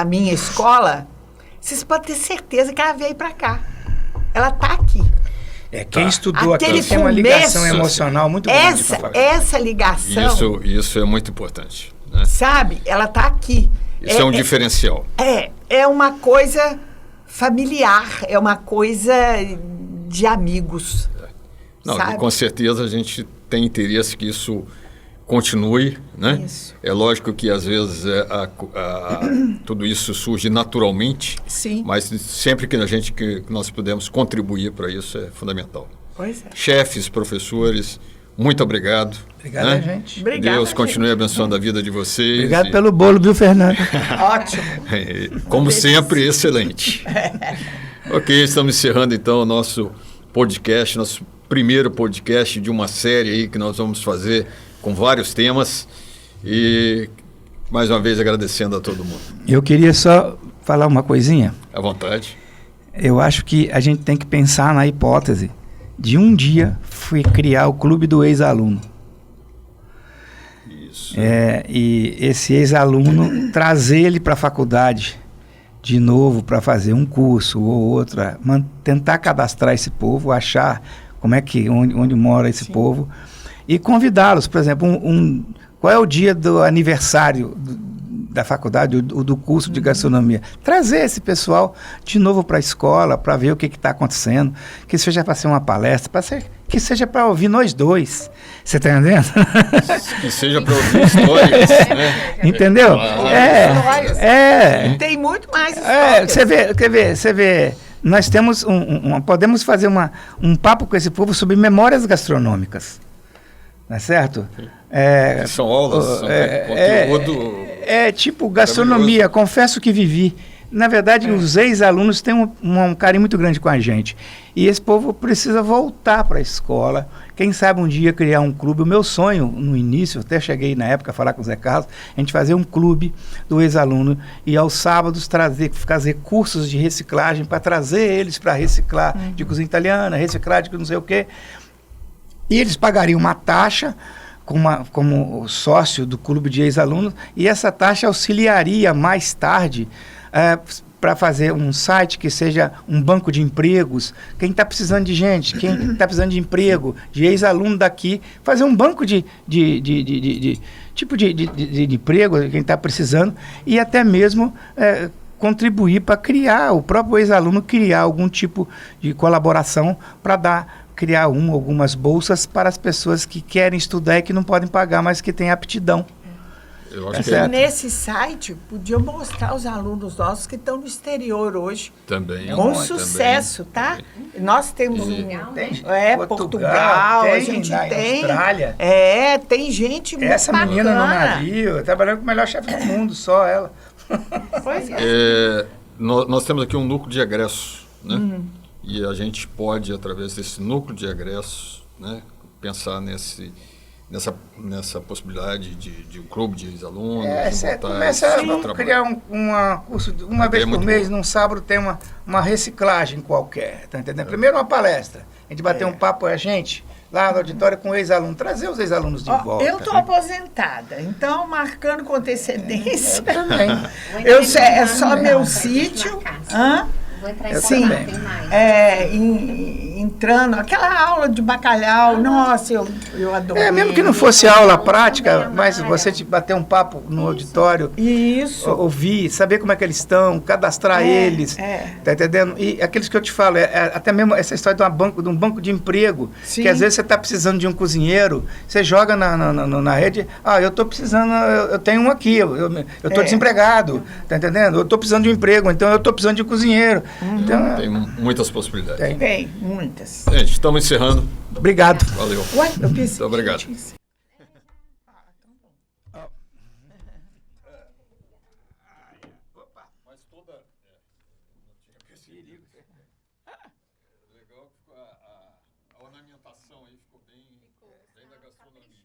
minha escola, vocês podem ter certeza que ela veio para cá. Ela está aqui. Quem estudou aquele aqui tem uma ligação emocional muito grande com a faculdade. Essa ligação... Isso é muito importante. Né? Sabe? Ela está aqui. Isso é um diferencial. É uma coisa familiar, é uma coisa de amigos. Não, sabe? com certeza a gente tem interesse que isso continue, né? Isso. É lógico que às vezes tudo isso surge naturalmente, Sim. mas sempre que nós pudermos contribuir para isso é fundamental. Pois é. Chefes, professores, muito obrigado. Obrigado, né? gente. Obrigada, Deus gente. continue abençoando a vida de vocês. Obrigado pelo bolo, viu, Fernando? Ótimo. Como sempre, excelente. Ok, estamos encerrando então o nosso podcast, nosso primeiro podcast de uma série aí que nós vamos fazer com vários temas. E mais uma vez agradecendo a todo mundo. Eu queria só falar uma coisinha. À vontade. Eu acho que a gente tem que pensar na hipótese de um dia fui criar o clube do ex-aluno. Isso. E esse ex-aluno trazer ele para a faculdade de novo para fazer um curso ou outra, tentar cadastrar esse povo, achar onde mora esse povo e convidá-los. Por exemplo, qual é o dia do aniversário da faculdade, do curso de gastronomia? Trazer esse pessoal de novo para a escola, para ver o que está acontecendo, que seja para ser uma palestra, que seja para ouvir nós dois. Você está entendendo? Que seja para ouvir histórias. Né? Entendeu? Tem muito mais histórias. Você vê, nós temos podemos fazer um papo com esse povo sobre memórias gastronômicas. Não é certo? São aulas, conteúdo... tipo gastronomia, confesso que vivi. Na verdade, os ex-alunos têm um carinho muito grande com a gente. E esse povo precisa voltar para a escola. Quem sabe um dia criar um clube. O meu sonho, no início, até cheguei na época a falar com o Zé Carlos, a gente fazer um clube do ex-aluno e aos sábados fazer cursos de reciclagem para trazer eles para reciclar de cozinha italiana, reciclar de não sei o quê. E eles pagariam uma taxa como sócio do clube de ex-alunos, e essa taxa auxiliaria mais tarde para fazer um site que seja um banco de empregos. Quem está precisando de gente, quem está precisando de emprego, de ex-aluno daqui, fazer um banco de emprego, quem está precisando, e até mesmo contribuir para criar, o próprio ex-aluno criar algum tipo de colaboração para criar algumas bolsas para as pessoas que querem estudar e que não podem pagar, mas que têm aptidão. Eu acho E nesse site, podia mostrar os alunos nossos que estão no exterior hoje. Também. Com sucesso, tá? Nós temos Portugal, a gente tem. Austrália. Tem gente muito Essa bacana. menina no navio, trabalhando com o melhor chefe do mundo, só ela. Pois é. Nós temos aqui um núcleo de egressos, né? E a gente pode, através desse núcleo de egressos, né, pensar nessa possibilidade de um clube de ex-alunos. Você começa a criar um curso, uma vez por mês, num sábado tem uma reciclagem qualquer, tá entendendo? Primeiro uma palestra, a gente bater um papo, lá no auditório com o ex-aluno, trazer os ex-alunos de volta. Eu estou aposentada, então marcando com antecedência. Eu também. É só meu sítio. Vou entrar em Sim, contato, tem mais. entrando, aquela aula de bacalhau, nossa, eu adorei. Mesmo que não fosse aula prática, mas você bater um papo no auditório, ouvir, saber como é que eles estão, cadastrar eles, tá entendendo? E aqueles que eu te falo, até mesmo essa história de um banco de emprego, que às vezes você está precisando de um cozinheiro, você joga na rede, eu estou precisando, eu tenho um aqui, eu estou desempregado, tá entendendo? Eu estou precisando de um emprego, então eu estou precisando de um cozinheiro. Então, tem muitas possibilidades. Tem muitas. Gente, estamos encerrando. Obrigado. Valeu. Ué, eu pensei. Muito obrigado. A ornamentação aí ficou bem da gastronomia.